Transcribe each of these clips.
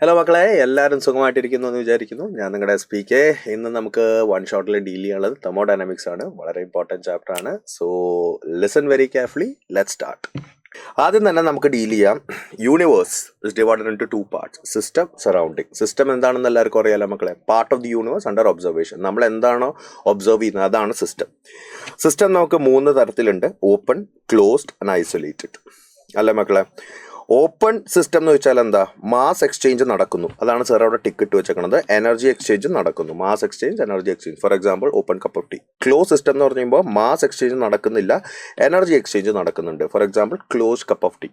Hello മക്കളെ, എല്ലാവരും സുഖമായിട്ടിരിക്കുന്നു എന്ന് വിചാരിക്കുന്നു. ഞാൻ നിങ്ങളുടെ SPK. ഇന്ന് നമുക്ക് വൺ ഷോട്ടിൽ ഡീൽ ചെയ്യാനുള്ളത് തെർമോഡൈനാമിക്സ് ആണ്. വളരെ ഇമ്പോർട്ടൻറ്റ് ചാപ്റ്റർ ആണ്. So listen very carefully. Let start. ആദ്യം തന്നെ നമുക്ക് ഡീൽ ചെയ്യാം. Universe is divided into two parts: system, surrounding. System എന്താണെന്ന് എല്ലാവർക്കും അറിയാലോ മക്കളെ. Part of the universe under observation. നമ്മൾ എന്താണോ ഒബ്സർവ് ചെയ്യുന്നത് അതാണ് സിസ്റ്റം. സിസ്റ്റം നമുക്ക് 3 തരത്തിലുണ്ട്: ഓപ്പൺ, ക്ലോസ്ഡ് ആൻഡ് ഐസൊലേറ്റഡ്. അല്ലേ മക്കളെ? ഓപ്പൺ സിസ്റ്റം എന്ന് വെച്ചാൽ എന്താ? മാസ് എക്സ്ചേഞ്ച് നടക്കുന്നു. അതാണ് സാർ അവിടെ ടിക്കറ്റ് വെച്ചേക്കുന്നത്. എനർജി എക്സ്ചേഞ്ച് നടക്കുന്നു. Mass exchange, energy exchange. For example open cup of tea. Close system എന്ന് പറയുമ്പോൾ മാസ് എക്സ്ചേഞ്ച് നടക്കുന്നില്ല, എനർജി എക്സ്ചേഞ്ച് നടക്കുന്നുണ്ട്. For example close cup of tea.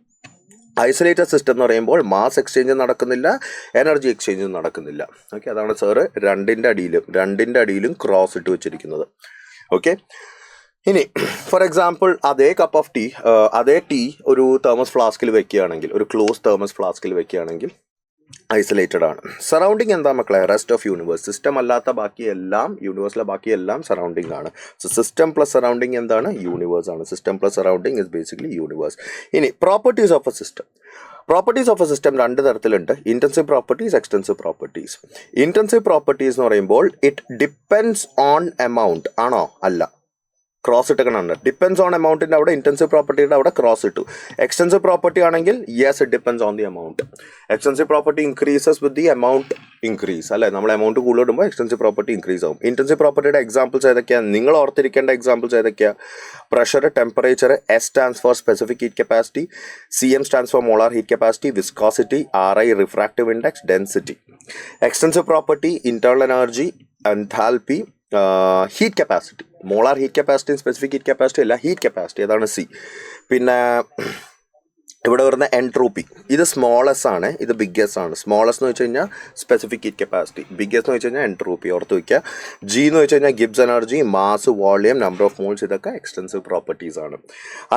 Isolated system എന്ന് പറയുമ്പോൾ മാസ് എക്സ്ചേഞ്ച് നടക്കുന്നില്ല, എനർജി എക്സ്ചേഞ്ച് നടക്കുന്നില്ല. ഓക്കെ, അതാണ് സാറ് രണ്ടിൻ്റെ അടിയിലും ക്രോസ് ഇട്ട് വെച്ചിരിക്കുന്നത്. ഓക്കെ, ഇനി ഫോർ എക്സാമ്പിൾ അതേ കപ്പ് ഓഫ് ടീ, അതേ ടീ ഒരു തേർമസ് ഫ്ലാസ്കിൽ വെക്കുകയാണെങ്കിൽ, ഒരു ക്ലോസ് തേർമസ് ഫ്ലാസ്കിൽ വെക്കുകയാണെങ്കിൽ ഐസൊലേറ്റഡ് ആണ്. സറൗണ്ടിങ് എന്താ മക്കളെ? Rest of universe. സിസ്റ്റം അല്ലാത്ത ബാക്കിയെല്ലാം, യൂണിവേഴ്സിലെ ബാക്കിയെല്ലാം സറൗണ്ടിങ് ആണ്. സോ സിസ്റ്റം പ്ലസ് സറൗണ്ടിങ് എന്താണ്? യൂണിവേഴ്സ് ആണ്. System plus surrounding is basically universe. ഇനി properties of a system. Properties of a system 2 തരത്തിലുണ്ട്: intensive properties, extensive properties. Intensive properties എന്ന് പറയുമ്പോൾ ഇറ്റ് ഡിപ്പെൻഡ്സ് ഓൺ എമൗണ്ട്. ആണോ? അല്ല. ക്രോസ് ഇട്ടേക്കണുണ്ട്. ഡിപ്പെൻസ് ഓൺ എമൗണ്ടിൻ്റെ അവിടെ ഇൻറ്റൻസീവ് പ്രോപ്പർട്ടിയുടെ അവിടെ ക്രോസ് ഇട്ടു. എക്സ്റ്റൻസീവ് പ്രോപ്പർട്ടി ആണെങ്കിൽ yes, it depends on the amount. Extensive property increases with the amount increase. അല്ലേ? നമ്മൾ എമൗണ്ട് കൂടുതലിടുമ്പോൾ എക്സ്റ്റൻസീവ് പ്രോപ്പർട്ടി ഇൻക്രീസ് ആവും. ഇൻറ്റൻസീവ് പ്രോപ്പർട്ടിയുടെ എക്സാമ്പിൾസ് ഏതൊക്കെയാണ്? നിങ്ങൾ ഓർത്തിരിക്കേണ്ട എക്സാമ്പിൾസ് ഏതൊക്കെയാണ്? Pressure, temperature. S stands for specific heat capacity. CM stands for molar heat capacity. Viscosity. RI refractive index. Density. Extensive property internal energy, enthalpy, heat capacity. Molar heat capacity, specific heat capacity അല്ല, heat capacity. അതാണ് C. പിന്നെ ഇവിടെ വരുന്ന entropy. ഇത് സ്മോളസ് ആണ്, ഇത് biggest ആണ്. സ്മോളസ് എന്ന് വെച്ച് കഴിഞ്ഞാൽ സ്പെസിഫിക് ഹീറ്റ് കപ്പാസിറ്റി, ബിഗ്ഗസ്റ്റ് എന്ന് വെച്ച് കഴിഞ്ഞാൽ എൻട്രോപ്പി. ഓർത്ത് വയ്ക്കുക. G എന്ന് വെച്ച് കഴിഞ്ഞാൽ Gibbs energy, mass, volume, number of moles. ഇതൊക്കെ എക്സ്റ്റൻസീവ് പ്രോപ്പർട്ടീസ് ആണ്.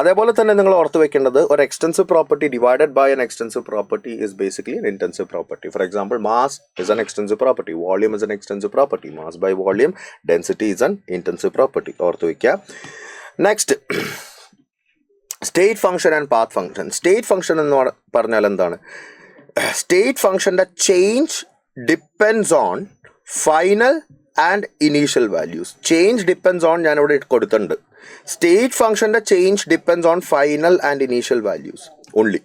അതേപോലെ തന്നെ നിങ്ങൾ ഓർത്ത് വെക്കേണ്ടത്, ഒരു extensive property divided by an extensive property is basically an intensive property. For example mass is an extensive property, volume is an extensive property, mass by volume, density is an intensive property. ഓർത്ത് വയ്ക്കുക. Next, state function and path function. State function എന്ന് പറഞ്ഞാൽ എന്താണ്? State ഫംഗ്ഷൻ്റെ change depends on final and initial values. Change depends on ഞാനിവിടെ കൊടുത്തിട്ടുണ്ട്. State ഫംഗ്ഷൻ്റെ change depends on final and initial values only.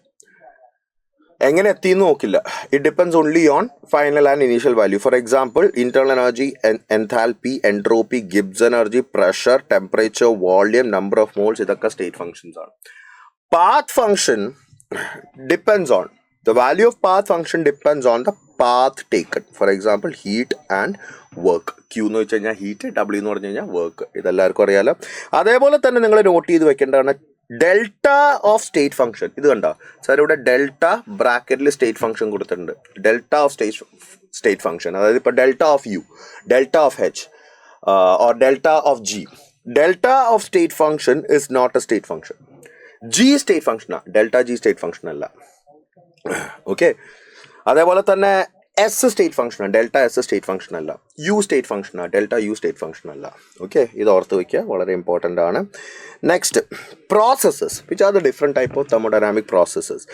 എങ്ങനെ എത്തിയെന്ന് നോക്കില്ല. It depends only on final and initial value. For example internal energy, enthalpy, entropy, Gibbs energy, pressure, temperature, volume, number of moles. ഇതൊക്കെ state functions ആണ്. Path function depends on the value of path function depends on the path taken. For example heat and work. Q എന്ന് വെച്ച് കഴിഞ്ഞാൽ heat, W എന്ന് പറഞ്ഞു കഴിഞ്ഞാൽ work. ഇതെല്ലാവർക്കും അറിയാലോ. അതേപോലെ തന്നെ നിങ്ങൾ നോട്ട് ചെയ്ത് വെക്കേണ്ടതാണ് ഡെൽറ്റ ഓഫ് സ്റ്റേറ്റ് ഫംഗ്ഷൻ. ഇത് കണ്ടോ സാർ? ഇവിടെ ഡെൽറ്റ ബ്രാക്കറ്റിൽ സ്റ്റേറ്റ് ഫംഗ്ഷൻ കൊടുത്തിട്ടുണ്ട്. ഡെൽറ്റ ഓഫ് സ്റ്റേറ്റ് ഫംഗ്ഷൻ, അതായത് ഇപ്പോൾ delta of U, delta of H or delta of G. Delta of state function is not a state function. G state ഫംഗ്ഷനാണ്, delta G state function അല്ല. Okay, അതേപോലെ തന്നെ S state ഫംഗ്ഷനാണ്, delta S state function അല്ല. U state ഫംഗ്ഷനാണ്, delta U state function അല്ല. Okay, ഇത് ഓർത്ത് വയ്ക്കുക, വളരെ ഇമ്പോർട്ടൻ്റ് ആണ്. Next, processes. Which are the different type of thermodynamic processes?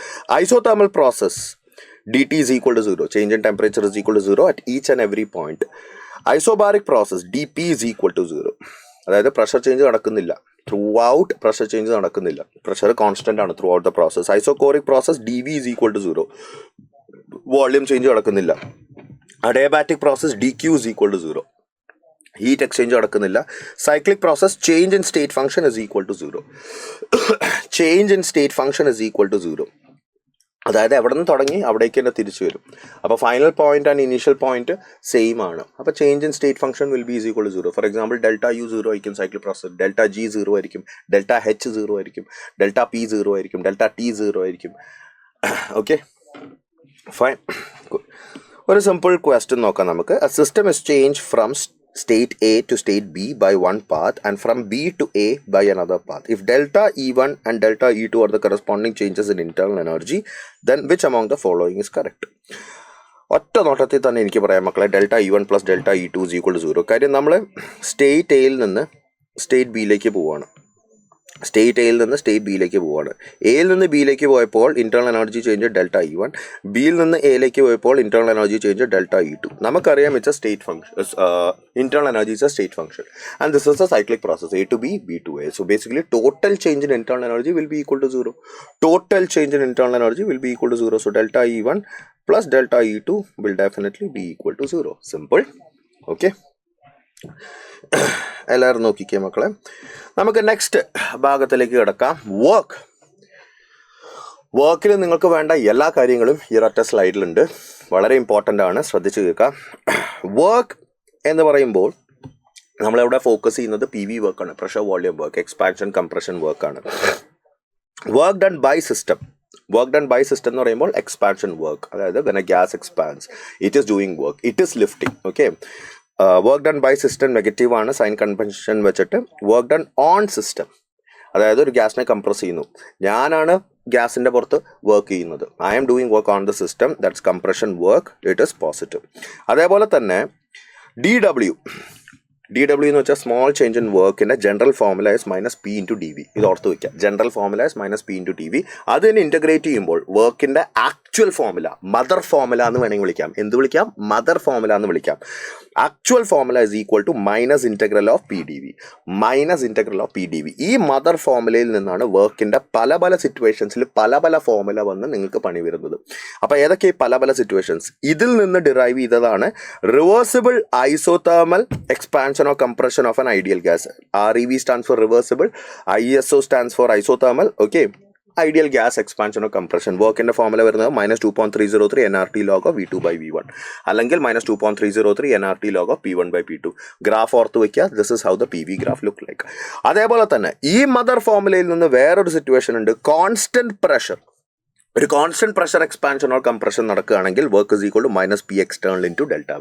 Isothermal process, dt is equal to 0. Change in temperature is equal to 0 at each and every point. Isobaric process, dP is equal to 0. അതായത് pressure change നടക്കുന്നില്ല, throughout pressure change നടക്കുന്നില്ല, pressure constant ആണ് throughout the process. Isochoric process, dV is equal to 0. Volume change നടക്കുന്നില്ല. Adiabatic process, dQ is equal to 0. Heat exchange നടക്കുന്നില്ല. Cyclic process, change in state function is equal to 0. Change in state function is equal to 0. അതായത് എവിടെ നിന്ന് തുടങ്ങി അവിടേക്ക് തന്നെ തിരിച്ചു വരും. അപ്പോൾ final point and initial point same ആണ്. അപ്പോൾ change in state function will be is equal to 0. For example delta U 0 ആയിരിക്കും സൈക്ലിക് പ്രോസസ്, ഡെൽറ്റ G 0 ആയിരിക്കും, ഡെൽറ്റ H 0 ആയിരിക്കും, ഡെൽറ്റ P 0 ആയിരിക്കും, ഡെൽറ്റ T 0 ആയിരിക്കും. Okay, fine. ഒരു simple question നോക്കാം നമുക്ക്. A system is change from state A to state B by one path and from B to A by another path. If delta E1 and delta E2 are the corresponding changes in internal energy, then which among the following is correct? ഒറ്റ നോട്ടത്തിൽ തന്നെ എനിക്ക് പറയാം മക്കളെ, delta E1 plus delta E2 is equal to 0. കാര്യം നമ്മൾ state എയിൽ നിന്ന് സ്റ്റേറ്റ് ബിയിലേക്ക് പോവുകയാണ്. സ്റ്റേറ്റ് എയിൽ നിന്ന് സ്റ്റേറ്റ് ബിയിലേക്ക് പോവാണ്. എയിൽ നിന്ന് ബിയിലേക്ക് പോയപ്പോൾ internal energy change delta E1, ബിയിൽ നിന്ന് എയിലേക്ക് പോയപ്പോൾ internal energy change delta E2. നമുക്കറിയാം it's A state function, internal energy is A state function and this is A cyclic process A to B, B to A. So basically total change in internal energy will be equal to 0. Total change in internal energy will be equal to 0. So delta E1 plus delta E2 will definitely be equal to 0. Simple. Okay. എല്ലാവരും നോക്കിക്കേ മക്കളെ. നമുക്ക് next ഭാഗത്തിലേക്ക് കിടക്കാം. വർക്കിൽ നിങ്ങൾക്ക് വേണ്ട എല്ലാ കാര്യങ്ങളും ഈ ഒറ്റ സ്ലൈഡിലുണ്ട്. വളരെ ഇമ്പോർട്ടൻ്റ് ആണ്, ശ്രദ്ധിച്ച് കേൾക്കാം. വർക്ക് എന്ന് പറയുമ്പോൾ നമ്മളെവിടെ ഫോക്കസ് ചെയ്യുന്നത് PV വർക്കാണ്, pressure volume work, expansion compression വർക്കാണ്. വർക്ക് ഡൺ ബൈ സിസ്റ്റം എന്ന് പറയുമ്പോൾ എക്സ്പാൻഷൻ വർക്ക്, അതായത് when a gas expands it is doing work, it is lifting. Okay. Work done by system negative ആണ്, സൈൻ കൺവെൻഷൻ വെച്ചിട്ട്. Work done on system, അതായത് ഒരു ഗ്യാസിനെ compress ചെയ്യുന്നു, ഞാനാണ് ഗ്യാസിൻ്റെ പുറത്ത് വർക്ക് ചെയ്യുന്നത്. I am doing work on the system, that's compression work, it is positive. അതേപോലെ തന്നെ DW എന്ന് വെച്ചാൽ സ്മോൾ ചേഞ്ച് ഇൻ വർക്കിൻ്റെ general formula is minus P into DV. ഇത് ഓർത്ത് വയ്ക്കുക, general formula is minus P into DV. അതിനെ integrate ചെയ്യുമ്പോൾ വർക്കിൻ്റെ ആക്ച്വൽ ഫോർമുല, മദർ ഫോർമുല എന്ന് വേണമെങ്കിൽ വിളിക്കാം. എന്ത് വിളിക്കാം? മദർ ഫോർമുല എന്ന് വിളിക്കാം. Actual formula is equal to minus integral of PdV. ഈ മദർ ഫോർമുലയിൽ നിന്നാണ് വർക്കിൻ്റെ പല സിറ്റുവേഷൻസിൽ പല ഫോർമുല വന്ന് നിങ്ങൾക്ക് പണി വരുന്നത്. അപ്പോൾ ഏതൊക്കെ ഈ പല സിറ്റുവേഷൻസ്? ഇതിൽ നിന്ന് ഡിറൈവ് ചെയ്തതാണ് reversible isothermal expansion or compression of an ideal gas. REV stands for reversible, ISO stands for isothermal. Okay, ideal gas expansion or compression work in the formula വരുന്നത് -2.303 nRT log of V2 by V1 അല്ലെങ്കിൽ -2.303 nRT log of P1 by P2. Graph ഓർത്ത് വയ്ക്കുക. This is how the PV graph look like. അതേപോലെ തന്നെ ഈ mother ഫോർമുലയിൽ നിന്ന് വേറൊരു സിറ്റുവേഷൻ ഉണ്ട്, കോൺസ്റ്റന്റ് പ്രഷർ. ഒരു constant pressure expansion or compression നടക്കുകയാണെങ്കിൽ work is equal to minus P external into delta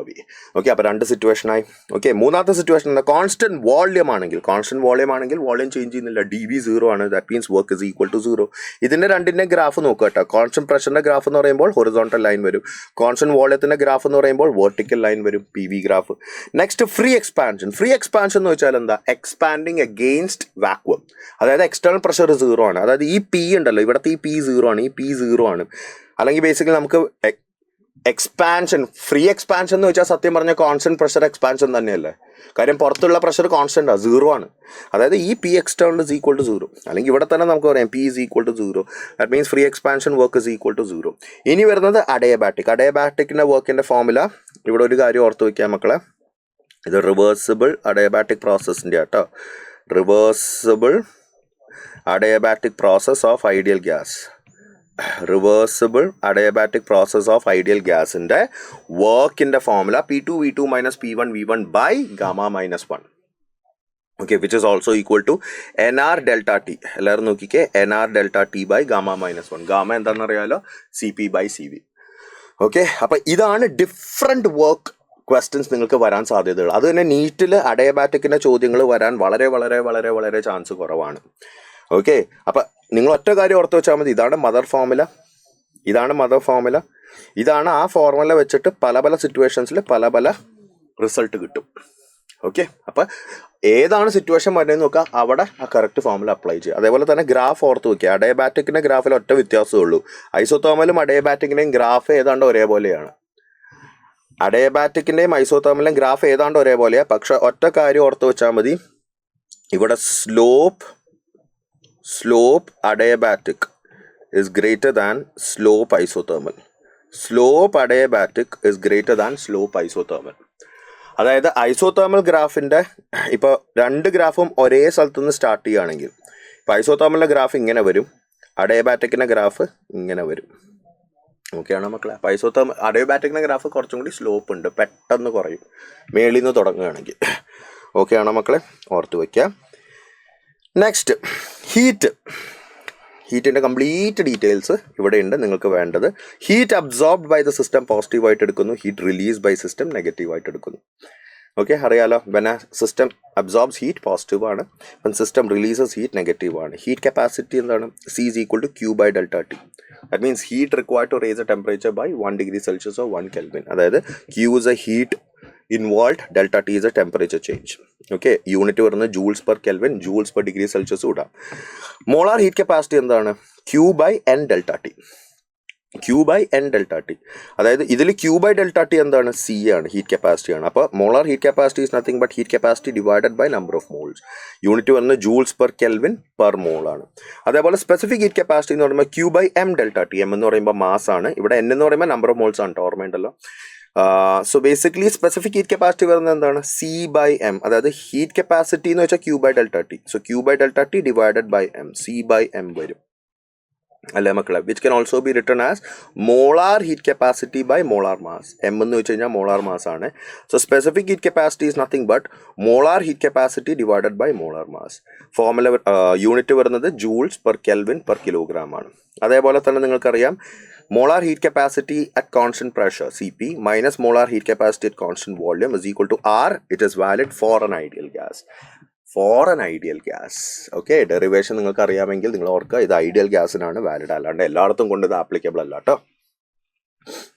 V. Okay, അപ്പോൾ രണ്ട് സിറ്റുവേഷനായി. ഓക്കെ, മൂന്നാമത്തെ സിറ്റുവേഷൻ എന്താ? കോൺസ്റ്റന്റ് വോളിയം ആണെങ്കിൽ വോളിയം ചേഞ്ച് ചെയ്യുന്നില്ല, DV 0 ആണ്, that means work is equal to 0. ഇതിൻ്റെ രണ്ടിൻ്റെ ഗ്രാഫ് നോക്കുക കേട്ടോ. കോൺസ്റ്റന്റ് പ്രഷറിൻ്റെ ഗ്രാഫ് എന്ന് പറയുമ്പോൾ ഹൊറിസോണ്ടൽ ലൈൻ വരും, കോൺസ്റ്റന്റ് വോളിയത്തിൻ്റെ ഗ്രാഫ് എന്ന് പറയുമ്പോൾ വെർട്ടിക്കൽ ലൈൻ വരും, PV graph. Next free expansion എന്ന് വെച്ചാൽ എന്താ? എക്സ്പാൻഡിങ് അഗെയിൻസ്റ്റ് വാക്വം, അതായത് എക്സ്റ്റേണൽ പ്രഷർ 0 ആണ്, അതായത് ഈ P ഉണ്ടല്ലോ, ഇവിടുത്തെ ഈ P 0 ആണ്, ഈ P 0 ആണ്. അല്ലെങ്കിൽ ബേസിക്കലി നമുക്ക് എക്സ്പാൻഷൻ, ഫ്രീ എക്സ്പാൻഷൻ എന്ന് വെച്ചാൽ സത്യം പറഞ്ഞാൽ കോൺസ്റ്റന്റ് പ്രഷർ എക്സ്പാൻഷൻ തന്നെയല്ലേ. കാര്യം പുറത്തുള്ള പ്രഷർ കോൺസ്റ്റന്റ് ആണ്, 0 ആണ്. അതായത് ഈ P external is equal to 0, അല്ലെങ്കിൽ ഇവിടെ തന്നെ നമുക്ക് പറയാം P is equal to 0. That means free expansion work is equal to 0. ഇനി വരുന്നത് അഡയബാറ്റിക്കിൻ്റെ വർക്കിൻ്റെ ഫോർമുല. ഇവിടെ ഒരു കാര്യം ഓർത്ത് വയ്ക്കാം മക്കളെ, ഇത് റിവേഴ്സിബിൾ അഡയബാറ്റിക് പ്രോസസ്സിൻ്റെ കേട്ടോ. Reversible adiabatic process of ideal gas. Reversible adiabatic process of ideal gas in the work in the formula P2 V2 minus P1 V1 by gamma minus 1. Okay, which is also equal to NR delta T. എല്ലാവരും നോക്കിക്കേ, NR delta T by gamma minus 1. Gamma എന്താണെന്ന് അറിയാലോ? CP by CV. Okay, അപ്പോൾ ഇതാണ് different work questions നിങ്ങൾക്ക് വരാൻ സാധ്യതകൾ. അത് തന്നെ നീറ്റിൽ അഡയബാറ്റിക്കിൻ്റെ ചോദ്യങ്ങൾ വരാൻ വളരെ ചാൻസ് കുറവാണ്. ഓക്കെ, അപ്പം നിങ്ങൾ ഒറ്റ കാര്യം ഓർത്ത് വെച്ചാൽ മതി, ഇതാണ് മദർ ഫോർമുല, ഇതാണ് ആ ഫോർമുല വെച്ചിട്ട് പല സിറ്റുവേഷൻസിൽ പല റിസൾട്ട് കിട്ടും. ഓക്കെ, അപ്പം ഏതാണ് സിറ്റുവേഷൻ വരുന്നതെന്ന് നോക്കുക, അവിടെ ആ കറക്റ്റ് ഫോർമുല അപ്ലൈ ചെയ്യുക. അതേപോലെ തന്നെ ഗ്രാഫ് ഓർത്ത് വയ്ക്കുക. അഡയബാറ്റിക്കിൻ്റെ ഗ്രാഫിൽ ഒറ്റ വ്യത്യാസമേ ഉള്ളൂ, ഐസോതേർമലും അഡയബാറ്റിക്കിൻ്റെയും ഗ്രാഫ് ഏതാണ്ട് ഒരേപോലെയാണ്. അഡയബാറ്റിക്കിൻ്റെയും ഐസോതേർമലിൻ്റെയും ഗ്രാഫ് ഏതാണ്ട് ഒരേപോലെയാണ്, പക്ഷെ ഒറ്റ കാര്യം ഓർത്ത് വെച്ചാൽ മതി, ഇവിടെ slope adiabatic is greater than slope isothermal. Slope adiabatic is greater than slope isothermal. അതായത് ഐസോതേർമൽ ഗ്രാഫിൻ്റെ ഇപ്പോൾ രണ്ട് ഗ്രാഫും ഒരേ സ്ഥലത്തു നിന്ന് സ്റ്റാർട്ട് ചെയ്യുകയാണെങ്കിൽ, ഇപ്പോൾ ഐസോതേർമലിൻ്റെ ഗ്രാഫ് ഇങ്ങനെ വരും, അഡയബാറ്റിക്കിൻ്റെ ഗ്രാഫ് ഇങ്ങനെ വരും. ഓക്കെയാണോ മക്കളെ? അപ്പോൾ അഡയബാറ്റിക്കിൻ്റെ ഗ്രാഫ് കുറച്ചും കൂടി സ്ലോപ്പ് ഉണ്ട്, പെട്ടെന്ന് കുറയും മേളിൽ നിന്ന് തുടങ്ങുകയാണെങ്കിൽ. ഓക്കെയാണോ മക്കളെ? ഓർത്ത് വയ്ക്കുക. നെക്സ്റ്റ് ഹീറ്റിൻ്റെ കംപ്ലീറ്റ് ഡീറ്റെയിൽസ് ഇവിടെ ഉണ്ട് നിങ്ങൾക്ക് വേണ്ടത്. Heat absorbed by the system പോസിറ്റീവായിട്ട് എടുക്കുന്നു, ഹീറ്റ് റിലീസ് ബൈ സിസ്റ്റം നെഗറ്റീവായിട്ട് എടുക്കുന്നു. ഓക്കെ, അറിയാലോ, when a system absorbs heat positive ആണ്, when system releases heat negative ആണ്. ഹീറ്റ് കപ്പാസിറ്റി എന്താണ്? C is equal to Q by delta T. That means heat required to raise the temperature by 1 degree Celsius or 1 Kelvin. അതായത് Q is a heat involved, delta T is a temperature change. Okay, unit വരുന്നത് joules per kelvin, joules per degree Celsius ഇടാം. Molar heat capacity എന്താണ്? Q by N delta T. Q by N delta T. അതായത് ഇതിൽ Q by delta T എന്താണ്? C ആണ്, heat capacity ആണ്. അപ്പോൾ molar heat capacity is nothing but heat capacity divided by number of moles. Unit വന്ന് joules per kelvin per mole ആണ്. അതേപോലെ specific heat capacity എന്ന് പറയുമ്പോൾ Q by M delta T. M എന്ന് പറയുമ്പോൾ മാസ് ആണ്, ഇവിടെ N എന്ന് പറയുമ്പോൾ നമ്പർ ഓഫ് മോൾസ് ആണ്. ഓർമ്മയുണ്ടല്ലോ. So basically specific heat capacity വരുന്നത് എന്താണ്? C by M. അതായത് ഹീറ്റ് കപ്പാസിറ്റി എന്ന് വെച്ചാൽ Q by delta T. So Q by delta T divided by M. C by M വരും അല്ലേ മക്കളെ? Which can also be written as molar heat capacity by molar mass. M എന്ന് വെച്ച് കഴിഞ്ഞാൽ molar mass ആണ്. So specific heat capacity is nothing but molar heat capacity divided by molar mass. Formula unit വരുന്നത് joules per kelvin per kilogram ആണ്. അതേപോലെ തന്നെ നിങ്ങൾക്കറിയാം molar heat capacity at constant pressure CP minus molar heat capacity at constant volume is equal to R. It is valid for an ideal gas. For an ideal gas. Okay, derivation നിങ്ങൾക്ക് അറിയാമെങ്കിൽ നിങ്ങൾ ഓർക്കുക, ഇത് ideal ഗ്യാസിനാണ് valid, അല്ലാണ്ട് എല്ലായിടത്തും കൊണ്ട് ഇത് applicable അല്ല കേട്ടോ.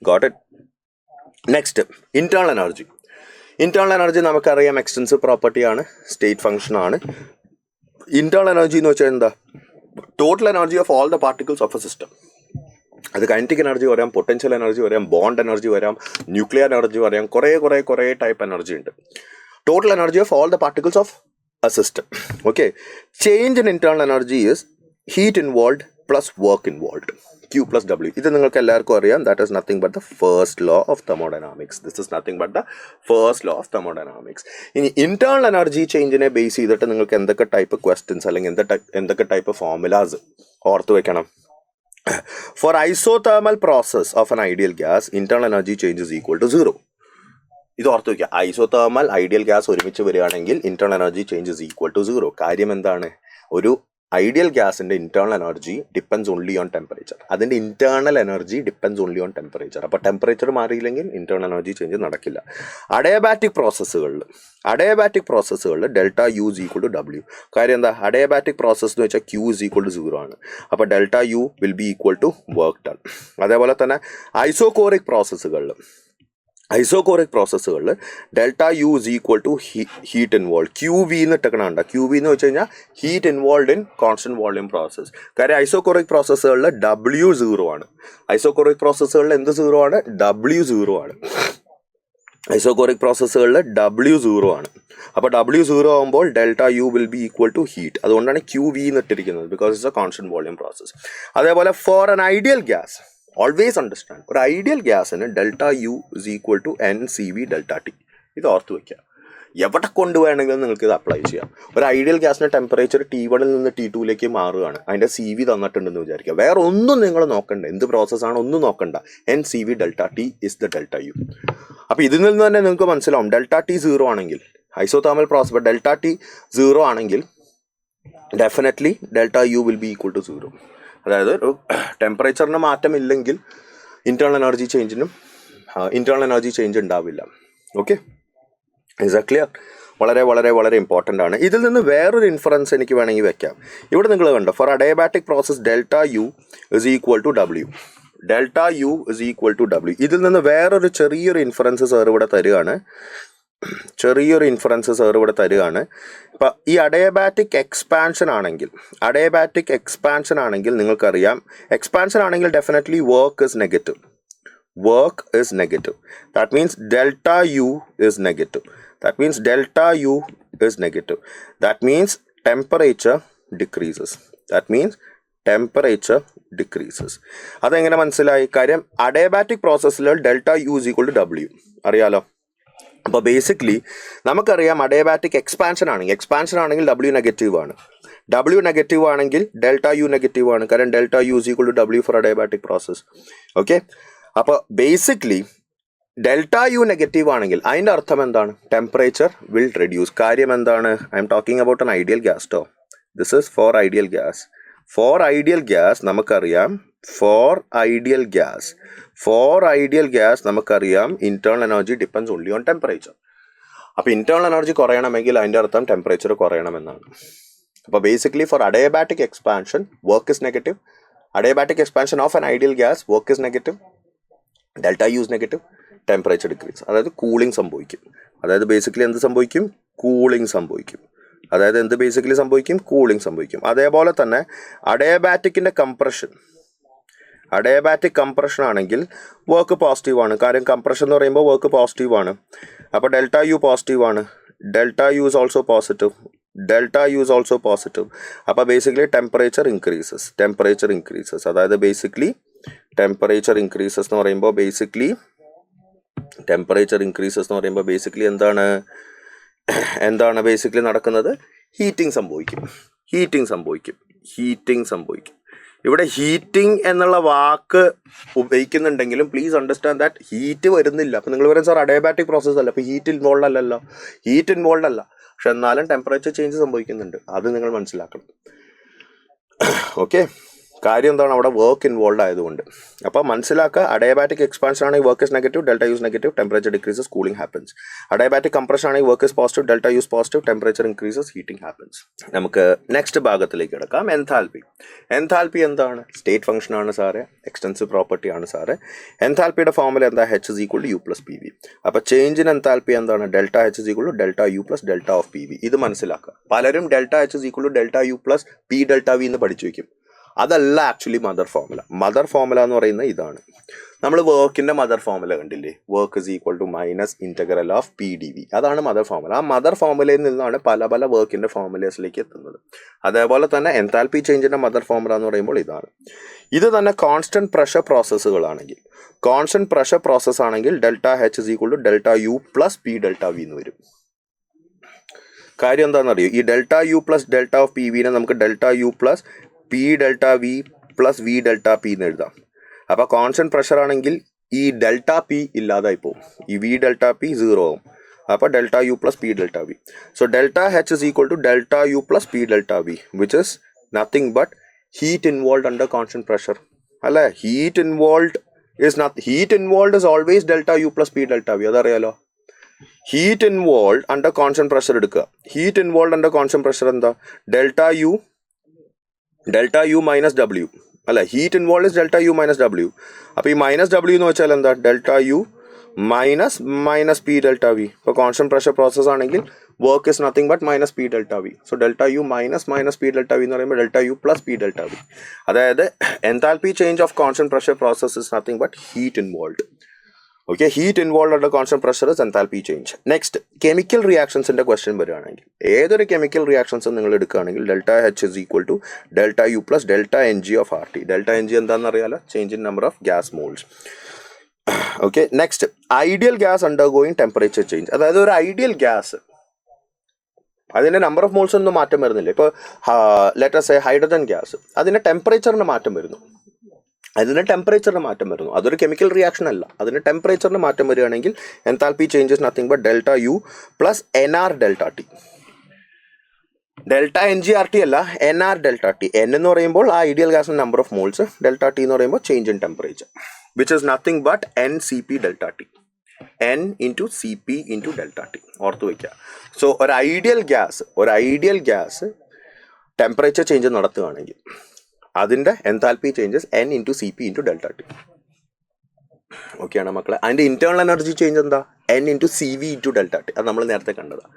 Got it? Next, internal energy. Internal energy നമുക്കറിയാം എക്സ്റ്റൻസീവ് പ്രോപ്പർട്ടി ആണ്, സ്റ്റേറ്റ് ഫംഗ്ഷൻ ആണ്. ഇന്റേണൽ എനർജി എന്ന് വെച്ചാൽ എന്താ? Total energy of all the particles of a system. അത് കൈനറ്റിക് എനർജി വരാം, പൊട്ടൻഷ്യൽ എനർജി വരാം, ബോണ്ട് എനർജി വരാം, ന്യൂക്ലിയർ എനർജി വരാം, കുറേ ടൈപ്പ് എനർജി ഉണ്ട്. Total energy of all the particles of a system. Okay, change in internal energy is heat involved plus work involved, Q plus W. ഇത് നിങ്ങൾക്ക് എല്ലാവർക്കും അറിയാം. That is nothing but the first law of thermodynamics. This is nothing but the first law of thermodynamics. ഇനി internal energy ചേഞ്ചിനെ base ചെയ്തിട്ട് നിങ്ങൾക്ക് എന്തൊക്കെ type questions അല്ലെങ്കിൽ എന്തൊക്കെ ടൈപ്പ് ഫോർമുലാസ് ഓർത്ത് വെക്കണം? For isothermal process of an ideal gas, internal energy change is equal to 0. ഇത് ഓർത്ത് വയ്ക്കുക. ഐസോതേർമൽ ഐഡിയൽ ഗ്യാസ് ഒരുമിച്ച് വരികയാണെങ്കിൽ internal energy change is equal to 0. കാര്യം എന്താണ്? ഒരു ഐഡിയൽ ഗ്യാസിന്റെ internal energy depends only on temperature. അതിന്റെ internal energy depends only on temperature. അപ്പോൾ ടെമ്പറേച്ചർ മാറിയില്ലെങ്കിൽ ഇന്റേണൽ എനർജി ചേഞ്ച് നടക്കില്ല. അഡയബാറ്റിക് പ്രോസസ്സുകളിൽ delta U is equal to W. കാര്യം എന്താ? അഡയബാറ്റിക് പ്രോസസ് എന്ന് വെച്ചാൽ Q ഇസ് ഈക്വൽ ടു 0 ആണ്. അപ്പോൾ delta U will be equal to work done. അതേപോലെ തന്നെ ഐസോകോറിക് പ്രോസസ്സുകളിൽ delta U is equal to heat involve. QV എന്ന് ഇട്ടേക്കണണ്ട. QV എന്ന് വെച്ച് കഴിഞ്ഞാൽ heat involve in constant volume process. കാര്യം ഐസോകോറിക് പ്രോസസ്സുകളിൽ W 0 ആണ്. ഐസോകോറിക് പ്രോസസ്സുകളിൽ എന്ത് 0 ആണ്? W 0 ആണ്. ഐസോകോറിക് പ്രോസസ്സുകളിൽ W 0 ആണ്. അപ്പോൾ W 0 ആകുമ്പോൾ delta U will be equal to heat. അതുകൊണ്ടാണ് QV എന്ന് ഇട്ടിരിക്കുന്നത്, because it's a constant volume process. For ഫോർ an ideal gas, always understand, ഒരു ഐഡിയൽ ഗ്യാസിന് delta U is equal to NCV delta T. ഇത് ഓർത്ത് വയ്ക്കുക. എവിടെ കൊണ്ടുപോയാണെങ്കിലും നിങ്ങൾക്ക് ഇത് അപ്ലൈ ചെയ്യാം. ഒരു ഐഡിയൽ ഗ്യാസിന്റെ ടെമ്പറേച്ചർ T1 നിന്ന് T2 മാറുകയാണ്. അതിന്റെ CV തന്നിട്ടുണ്ടെന്ന് വിചാരിക്കുക. വേറെ ഒന്നും നിങ്ങൾ നോക്കണ്ട, എന്ത് പ്രോസസ്സാണ് ഒന്നും നോക്കണ്ട. NCV delta T is the delta U. അപ്പോൾ ഇതിൽ നിന്ന് തന്നെ നിങ്ങൾക്ക് മനസ്സിലാവും, ഡെൽറ്റ T 0 ആണെങ്കിൽ ഐസോതേർമൽ പ്രോസസ് ഡെൽറ്റ T 0 ആണെങ്കിൽ definitely delta U will be equal to 0. അതായത് ഒരു ടെമ്പറേച്ചറിന് മാറ്റമില്ലെങ്കിൽ ഇന്റേണൽ എനർജി ചേഞ്ച് ഉണ്ടാവില്ല. Okay, is a clear? വളരെ ഇമ്പോർട്ടൻ്റ് ആണ്. ഇതിൽ നിന്ന് വേറൊരു ഇൻഫറൻസ് എനിക്ക് വേണമെങ്കിൽ വെക്കാം. ഇവിടെ നിങ്ങൾ കണ്ടോ, for adiabatic process delta U is equal to W. Delta U is equal to W. ഇതിൽ നിന്ന് വേറൊരു ചെറിയൊരു ഇൻഫറൻസ് സാർ ഇവിടെ തരികയാണ്. ഇപ്പം ഈ അഡയബാറ്റിക് എക്സ്പാൻഷൻ ആണെങ്കിൽ നിങ്ങൾക്കറിയാം, എക്സ്പാൻഷൻ ആണെങ്കിൽ definitely work is negative. That means delta U is negative. That means temperature decreases. അതെങ്ങനെ മനസ്സിലായി? കാര്യം അഡയബാറ്റിക് പ്രോസസ്സിൽ delta U is equal to W അറിയാലോ. അപ്പോൾ ബേസിക്കലി നമുക്കറിയാം അഡയബാറ്റിക് എക്സ്പാൻഷൻ ആണെങ്കിൽ W നെഗറ്റീവ് ആണെങ്കിൽ ഡെൽറ്റ യു നെഗറ്റീവ് ആണ്. കാരണം delta U is equal to W for adiabatic process. Okay, അപ്പോൾ ബേസിക്കലി ഡെൽറ്റ യു നെഗറ്റീവ് ആണെങ്കിൽ അതിൻ്റെ അർത്ഥം എന്താണ്? Temperature will reduce. കാര്യം എന്താണ്? I am talking about an ideal gas though. This is for ideal gas. നമുക്കറിയാം ഫോർ ഐഡിയൽ ഗ്യാസ് നമുക്കറിയാം internal energy depends only on temperature. അപ്പോൾ ഇൻറ്റേർണൽ എനർജി കുറയണമെങ്കിൽ അതിൻ്റെ അർത്ഥം ടെമ്പറേച്ചർ കുറയണമെന്നാണ്. അപ്പോൾ basically for adiabatic expansion work is negative. Adiabatic expansion of an ideal gas work is negative, delta U is negative, temperature decrease. അതായത് cooling സംഭവിക്കും. അതായത് basically എന്ത് സംഭവിക്കും? കൂളിംഗ് സംഭവിക്കും. അതായത് എന്ത് ബേസിക്കലി സംഭവിക്കും? കൂളിംഗ് സംഭവിക്കും. അതേപോലെ തന്നെ അഡിയബാറ്റിക്കിൻ്റെ അഡിയബാറ്റിക് കംപ്രഷൻ ആണെങ്കിൽ വർക്ക് പോസിറ്റീവാണ്. കാര്യം കംപ്രഷൻ എന്ന് പറയുമ്പോൾ വർക്ക് പോസിറ്റീവാണ്. അപ്പോൾ ഡെൽറ്റ യു പോസിറ്റീവാണ്. Delta U is also positive. അപ്പോൾ ബേസിക്കലി ടെമ്പറേച്ചർ ഇൻക്രീസസ്. അതായത് ബേസിക്കലി ടെമ്പറേച്ചർ ഇൻക്രീസസ് എന്ന് പറയുമ്പോൾ ബേസിക്കലി എന്താണ് ബേസിക്കലി നടക്കുന്നത്? ഹീറ്റിംഗ് സംഭവിക്കും. ഇവിടെ ഹീറ്റിംഗ് എന്നുള്ള വാക്ക് ഉപയോഗിക്കുന്നുണ്ടെങ്കിലും പ്ലീസ് അണ്ടർസ്റ്റാൻഡ് ദാറ്റ് ഹീറ്റ് വരുന്നില്ല. അപ്പോൾ നിങ്ങൾ പറയും സാർ അഡിയബാറ്റിക് പ്രോസസ് അല്ല, അപ്പോൾ ഹീറ്റ് ഇൻവോൾവ് അല്ല. പക്ഷെ എന്നാലും ടെമ്പറേച്ചർ ചേഞ്ച് സംഭവിക്കുന്നുണ്ട്. അത് നിങ്ങൾ മനസ്സിലാക്കണം. ഓക്കെ, കാര്യം എന്താണ്? അവിടെ വർക്ക് ഇൻവോൾവ് ആയതുകൊണ്ട്. അപ്പോൾ മനസ്സിലാക്കുക, അഡിയബാറ്റിക് എക്സ്പാൻഷൻ ആണെങ്കിൽ work is negative, delta U's negative, temperature decreases, cooling happens. Adiabatic compression ആണെങ്കിൽ work is positive, delta U's positive, temperature increases, heating happens. നമുക്ക് നെക്സ്റ്റ് ഭാഗത്തിലേക്ക് കിടക്കാം. എൻതാൽപ്പി എന്താണ്? സ്റ്റേറ്റ് ഫംഗ്ഷൻ ആണ് സാറേ, എക്സ്റ്റൻസീവ് പ്രോപ്പർട്ടി ആണ് സാറേ. എൻതാൽപ്പിയുടെ ഫോർമുല എന്താ? H is equal to U plus PV. അപ്പോൾ ചേഞ്ച് ഇൻ എൻതാൽപ്പി എന്താണ്? Delta H is equal to delta U plus delta of PV. ഇത് മനസ്സിലാക്കുക. പലരും delta H is equal to delta U plus P delta V എന്ന് പഠിച്ചു വയ്ക്കും. അതല്ല actually mother formula എന്ന് പറയുന്നത് ഇതാണ്. നമ്മൾ വർക്കിൻ്റെ മദർ ഫോർമുല കണ്ടില്ലേ? Work is equal to minus integral of PdV. അതാണ് മദർ ഫോർമുല. ആ മദർ ഫോർമുലയിൽ നിന്നാണ് പല വർക്കിൻ്റെ ഫോർമുലേഴ്സിലേക്ക് എത്തുന്നത്. അതേപോലെ തന്നെ എൻതാൽപ്പി ചേഞ്ചിൻ്റെ മദർ ഫോർമുല എന്ന് പറയുമ്പോൾ ഇതാണ്. ഇത് തന്നെ കോൺസ്റ്റന്റ് പ്രഷർ പ്രോസസ്സ് ആണെങ്കിൽ delta H is equal to delta U plus P delta V എന്ന് വരും. കാര്യം എന്താണെന്നറിയോ? ഈ delta U plus delta of PV നമുക്ക് delta U plus P delta V plus V delta P എന്ന് എഴുതാം. അപ്പോൾ കോൺസ്റ്റന്റ് പ്രഷർ ആണെങ്കിൽ ഈ ഡെൽറ്റ P ഇല്ലാതായി പോകും. ഈ V ഡെൽറ്റ P 0 ആവും. അപ്പോൾ delta U plus P delta V. So delta H is equal to delta U plus P delta V which is nothing but heat involve under constant pressure. അല്ലേ? Heat involve is always delta U plus P delta V. അതറിയാലോ. Heat involve under constant pressure എടുക്കുക. Heat involve under constant pressure എന്താ? Delta U minus W. അല്ല, heat involve is delta U minus W. അപ്പോൾ ഈ minus W എന്ന് വെച്ചാൽ എന്താ? Delta U minus P delta V. ഇപ്പോൾ കോൺസ്റ്റന്റ് പ്രഷർ പ്രോസസ് ആണെങ്കിൽ work is nothing but minus P delta V. So delta U minus P delta V എന്ന് പറയുമ്പോൾ delta U plus P delta V. അതായത് enthalpy change of constant pressure process is nothing but heat involve. Okay, heat involve under constant pressure is enthalpy change. Next, chemical റിയാക്ഷൻസിന്റെ question വരികയാണെങ്കിൽ ഏതൊരു chemical reactions നിങ്ങൾ എടുക്കുകയാണെങ്കിൽ delta H is equal to delta U plus delta Ng of RT. Delta Ng എന്താണെന്ന് അറിയാലോ? Change in number of gas moles. Okay, next, ideal gas undergoing temperature change. അതായത് ഒരു ideal gas അതിൻ്റെ number of moles ഒന്നും മാറ്റം വരുന്നില്ല. ഇപ്പോൾ let us say hydrogen gas, അതിൻ്റെ ടെമ്പറേച്ചറിന് മാറ്റം വരുന്നു. അതൊരു കെമിക്കൽ റിയാക്ഷൻ അല്ല. അതിന് ടെമ്പറേച്ചറിന് മാറ്റം വരികയാണെങ്കിൽ enthalpy changes nothing but delta U plus NR delta T. Delta NgRT അല്ല, NR ഡെൽറ്റ T. N എന്ന് പറയുമ്പോൾ ആ ഐഡിയൽ ഗ്യാസിന്റെ number of moles, delta T എന്ന് പറയുമ്പോൾ change in temperature which is nothing but NCP delta T. N into CP into delta T. ഓർത്ത് വയ്ക്കുക. So ഒരു ഐഡിയൽ ഗ്യാസ് ടെമ്പറേച്ചർ ചേഞ്ച് നടത്തുകയാണെങ്കിൽ അതിൻ്റെ enthalpy changes N into CP into delta T. ഓക്കെയാണ് മക്കളെ. അതിൻ്റെ ഇന്റേണൽ എനർജി ചേഞ്ച് എന്താ? N into CV into delta T. അത് നമ്മൾ നേരത്തെ കണ്ടതാണ്.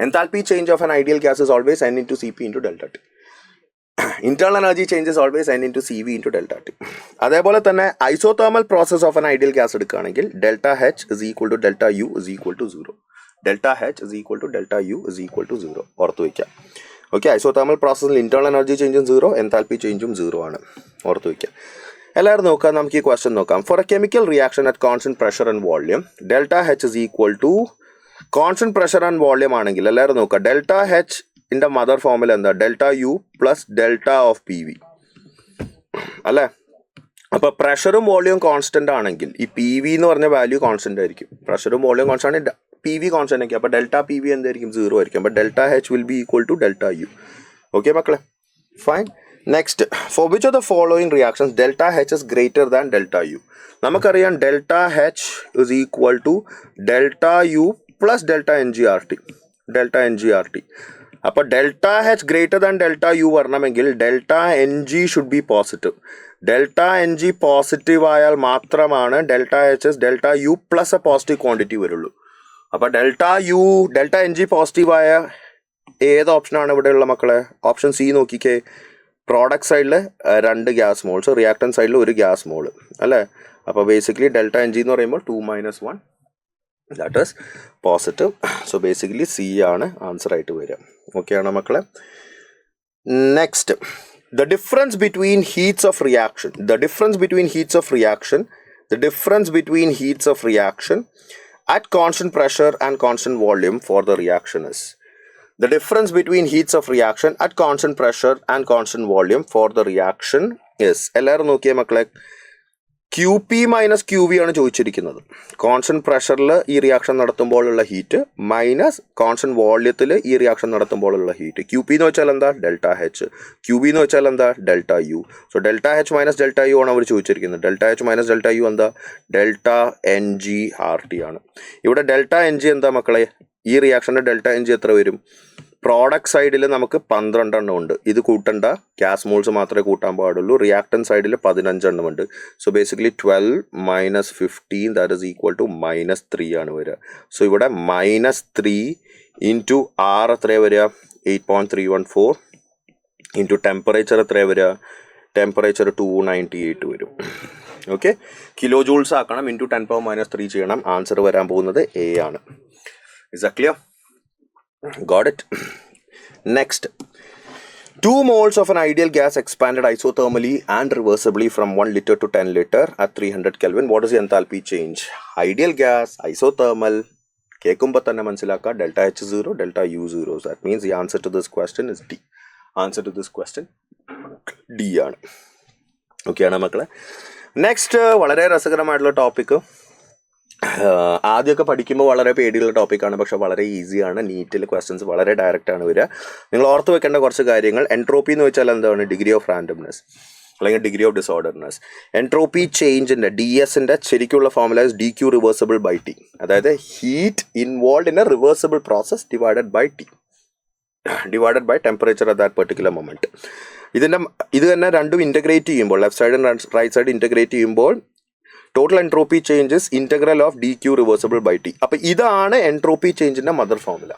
Enthalpy change of an ideal gas is always N into CP into delta T. Internal energy changes always N into CV into delta T. അതേപോലെ തന്നെ isothermal process of an ideal gas എടുക്കുകയാണെങ്കിൽ delta H is equal to delta U is equal to 0. Delta H is equal to delta U is equal to 0. ഓർത്ത് വയ്ക്കുക. Okay, isothermal പ്രോസസ്സിൽ internal energy ചേഞ്ചും 0, enthalpy ചേഞ്ചും 0 ആണ്. ഓർത്ത് വയ്ക്കുക. എല്ലാവരും നോക്കാം. നമുക്ക് ഈ ക്വസ്റ്റ്യൻ നോക്കാം. For a chemical reaction at constant pressure and volume delta H is equal to constant pressure and volume ആണെങ്കിൽ എല്ലാവരും നോക്കുക. ഡെൽറ്റ H ഇൻ്റെ മദർ ഫോമിൽ എന്താ? Delta U plus delta of PV അല്ലേ? അപ്പോൾ പ്രഷറും വോള്യൂം കോൺസ്റ്റന്റ് ആണെങ്കിൽ ഈ PV എന്ന് പറഞ്ഞ വാല്യൂ കോൺസ്റ്റന്റ് ആയിരിക്കും. പ്രഷറും വോള്യൂം കോൺസ്റ്റന്റ് ആണെങ്കിൽ PV കോൺസ്റ്റന്റ് ആയിരിക്കും. അപ്പോൾ ഡെൽറ്റ PV എന്തായിരിക്കും? 0 ആയിരിക്കും. അപ്പോൾ delta H will be equal to delta U. Okay മക്കളെ, fine. Next, for which of the following reactions delta H is greater than delta U? നമുക്കറിയാം delta H is equal to delta U plus delta N g R T. Delta N g R T. അപ്പോൾ delta H greater than delta U വരണമെങ്കിൽ delta N G should be positive. Delta N G positive ആയാൽ മാത്രമാണ് delta H is delta U plus a positive quantity വരുള്ളൂ. അപ്പോൾ delta N G positive ആയ ഏത് ഓപ്ഷനാണ് ഇവിടെയുള്ള മക്കളെ? ഓപ്ഷൻ സി നോക്കിക്കേ. പ്രോഡക്റ്റ് സൈഡിൽ 2 ഗ്യാസ് മോൾസ്, റിയാക്ടൻ സൈഡിൽ 1 ഗ്യാസ് മോൾ അല്ലേ. അപ്പോൾ ബേസിക്കലി ഡെൽറ്റ എൻ ജി എന്ന് പറയുമ്പോൾ 2 - 1 that is positive. So basically C ആണ് ആൻസർ ആയിട്ട് വരിക. ഓക്കെ ആണോ മക്കളെ? Next, the difference between heats of reaction at constant pressure and constant volume for the reaction is. The difference between heats of reaction at constant pressure and constant volume for the reaction is. എല്ലാവരും നോക്കിയേ മക്കളെ, Q P minus Q V ആണ് ചോദിച്ചിരിക്കുന്നത്. Constant പ്രഷറിൽ ഈ reaction നടത്തുമ്പോഴുള്ള heat minus constant വോള്യത്തിൽ ഈ റിയാക്ഷൻ നടത്തുമ്പോഴുള്ള ഹീറ്റ്. ക്യു പി എന്ന് വെച്ചാൽ എന്താ? Delta H. ക്യു ബി എന്ന് വെച്ചാൽ എന്താ? Delta U. So delta H minus delta U ആണ് അവർ ചോദിച്ചിരിക്കുന്നത്. Delta H minus delta U എന്താ? Delta N g R T ആണ്. ഇവിടെ ഡെൽറ്റ എൻ ജി എന്താ മക്കളെ? ഈ റിയാക്ഷൻ്റെ ഡെൽറ്റ എൻ ജി എത്ര വരും? പ്രോഡക്റ്റ് സൈഡിൽ നമുക്ക് 12 എണ്ണം ഉണ്ട്. ഇത് കൂട്ടണ്ട, ഗ്യാസ് മോൾസ് മാത്രമേ കൂട്ടാൻ പാടുള്ളൂ. റിയാക്ടൻ സൈഡിൽ 15 എണ്ണം ഉണ്ട്. So basically 12 - 15 that is equal to -3 ആണ് വരിക. സോ ഇവിടെ -3 ഇൻറ്റു ആർ എത്രയാണ് വരിക? 8.314 ഇൻറ്റു ടെമ്പറേച്ചർ എത്രയാണ് വരിക? ടെമ്പറേച്ചർ 298 വരും. ഓക്കെ, കിലോ ജൂൾസ് ആക്കണം, ഇൻറ്റു 10⁻³ ചെയ്യണം. ആൻസർ വരാൻ പോകുന്നത് എ ആണ്. Is that clear? Got it? Next, 2 moles of an ideal gas expanded isothermally and reversibly from 1 liter to 10 liter at 300 Kelvin. What is the enthalpy change? Ideal gas, isothermal, കേൾക്കുമ്പോൾ തന്നെ മനസ്സിലാക്കുക delta H 0, delta U 0. That means the answer to this question is D. Answer to this question D ആണ്. Okay ആണോ മക്കളെ? Next, വളരെ രസകരമായിട്ടുള്ള topic. ആദ്യമൊക്കെ പഠിക്കുമ്പോൾ വളരെ പേടിയുള്ള ടോപ്പിക്കാണ്, പക്ഷെ വളരെ ഈസിയാണ്. നീറ്റിൽ ക്വസ്റ്റ്യൻസ് വളരെ ഡയറക്റ്റ് ആണ് വരിക. നിങ്ങൾ ഓർത്ത് വെക്കേണ്ട കുറച്ച് കാര്യങ്ങൾ. എൻട്രോപ്പി എന്ന് വെച്ചാൽ എന്താണ്? ഡിഗ്രി ഓഫ് റാൻഡംനെസ് അല്ലെങ്കിൽ ഡിഗ്രി ഓഫ് ഡിസോർഡർനെസ്. എൻട്രോപ്പി ചേഞ്ചിൻ്റെ DS-ൻ്റെ ശരിക്കുള്ള formula is DQ reversible by T. അതായത് heat involve in a reversible process divided by T, divided by temperature at that particular moment. ഇത് തന്നെ രണ്ടും ഇൻറ്റഗ്രേറ്റ് ചെയ്യുമ്പോൾ, left side and right side integrate ചെയ്യുമ്പോൾ total entropy changes integral of DQ reversible by T. അപ്പോൾ ഇതാണ് entropy ചേഞ്ചിൻ്റെ mother formula.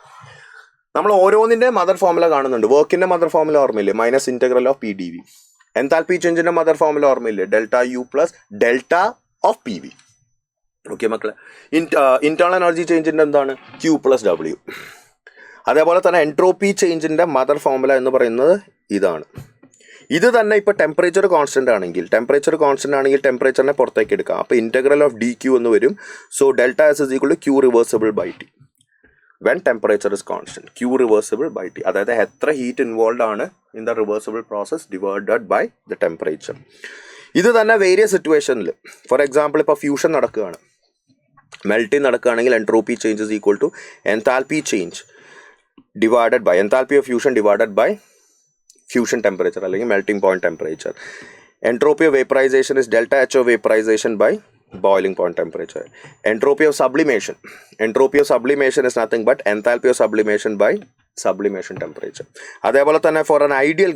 നമ്മൾ ഓരോന്നിൻ്റെ mother formula കാണുന്നുണ്ട്. വർക്കിൻ്റെ മദർ ഫോർമുല ഓർമ്മയില്ലേ? Minus integral of PdV. Enthalpy ചേഞ്ചിൻ്റെ മദർ ഫോർമുല ഓർമ്മയില്ലേ? Delta U plus delta of PV. Okay മക്കളെ, ഇന്റേണൽ എനർജി ചേഞ്ചിൻ്റെ എന്താണ്? Q plus W. അതേപോലെ തന്നെ എൻട്രോപ്പി ചേഞ്ചിൻ്റെ മദർ ഫോർമുല എന്ന് പറയുന്നത് ഇതാണ്. ഇത് തന്നെ ഇപ്പോൾ ടെമ്പറേച്ചർ കോൺസ്റ്റന്റ് ആണെങ്കിൽ ടെമ്പറേച്ചറിനെ പുറത്തേക്ക് എടുക്കാം. അപ്പോൾ ഇൻറ്റഗ്രൽ ഓഫ് DQ എന്ന് വരും. So delta S is equal to Q reversible by T when temperature is constant. Q reversible by T, അതായത് എത്ര ഹീറ്റ് ഇൻവോൾവ് ആണ് in the reversible process divided by the temperature. ഇത് തന്നെ various സിറ്റുവേഷനിൽ, for example ഇപ്പോൾ fusion നടക്കുകയാണ്, melting നടക്കുകയാണെങ്കിൽ entropy change is equal to enthalpy change divided by enthalpy of fusion divided by fusion temperature അല്ലെങ്കിൽ melting point temperature. Entropy of vaporization is delta H of vaporisation by boiling point temperature. Entropy of sublimation is nothing but enthalpy of sublimation by sublimation temperature. അതേപോലെ തന്നെ for an ideal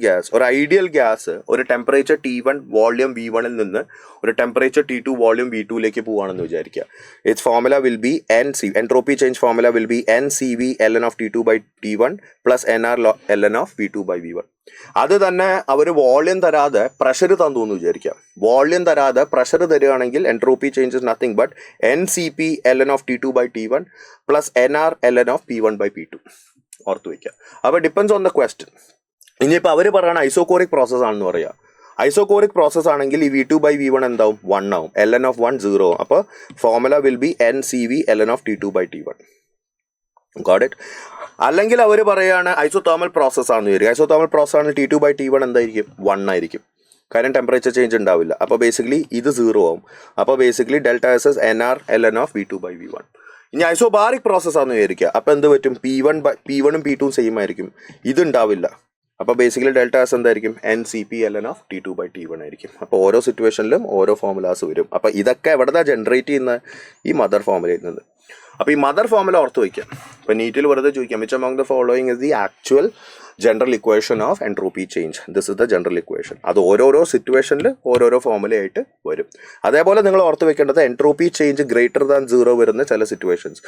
gas ഒരു temperature T1 volume V1 നിന്ന് ഒരു temperature T2 volume V2 പോവുകയാണെന്ന് വിചാരിക്കുക. It's formula will be entropy change formula will be NCV ln of T2 by T1 plus NR ln of V2 by V1. അത് തന്നെ അവർ volume തരാതെ pressure തന്നു എന്ന് വിചാരിക്കുക. വോള്യൂം തരാതെ പ്രഷർ തരികയാണെങ്കിൽ entropy change is nothing but NCP ln of T2 by T1 plus NR ln of P1 by P2. ഓർത്ത് വയ്ക്കുക. അപ്പോൾ ഡിപ്പെൻസ് ഓൺ ദ ക്വസ്റ്റ്യൻ. ഇനിയിപ്പോൾ അവർ പറയുകയാണ് ഐസോകോറിക് പ്രോസസ് ആണെന്ന് പറയുക. ഐസോകോറിക് പ്രോസസ് ആണെങ്കിൽ ഈ V2 by V1 എന്താവും? 1 ആവും. ln of 1 0. അപ്പോൾ formula will be NCV ln of T2 by T1. Got it? അല്ലെങ്കിൽ അവർ പറയുകയാണ് ഐസോതേർമൽ പ്രോസസ് ആണെന്ന് വരിക. ഐസോതേർമൽ പ്രോസസ് ആണ് T2 by T1 എന്തായിരിക്കും? 1 ആയിരിക്കും. കാര്യം ടെമ്പറേച്ചർ ചേഞ്ച് ഉണ്ടാവില്ല. അപ്പോൾ ബേസിക്കലി ഇത് 0 ആവും. അപ്പോൾ basically delta S S NR ln of V2 by V1. ഇനി ഐസോബാറിക് പ്രോസസ് ആണെന്ന് വിചാരിക്കുക. അപ്പോൾ എന്ത് പറ്റും? P1ഉം P2ഉം സെയിം ആയിരിക്കും. ഇതുണ്ടാവില്ല. അപ്പോൾ ബേസിക്കലി ഡെൽറ്റ എസ് എന്തായിരിക്കും? NCP ln of T2 by T1 ആയിരിക്കും. അപ്പോൾ ഓരോ സിറ്റുവേഷനിലും ഓരോ ഫോർമുലാസ് വരും. അപ്പോൾ ഇതൊക്കെ എവിടെയാണ് ജനറേറ്റ് ചെയ്യുന്നത്? ഈ മദർ ഫോർമുലയിൽ നിന്ന്. അപ്പോൾ ഈ മദർ ഫോമുല ഓർത്ത് വയ്ക്കാം. ഇപ്പോൾ നീറ്റിൽ വെറുതെ ചോദിക്കാം which among the following is the actual general equation of entropy change. This is the general equation. അത് ഓരോരോ സിറ്റുവേഷനിൽ ഓരോരോ ഫോമുലയായിട്ട് വരും. അതേപോലെ നിങ്ങൾ ഓർത്ത് വെക്കേണ്ടത് എൻട്രോപ്പി ചേഞ്ച് ഗ്രേറ്റർ ദാൻ 0 വരുന്ന ചില situations.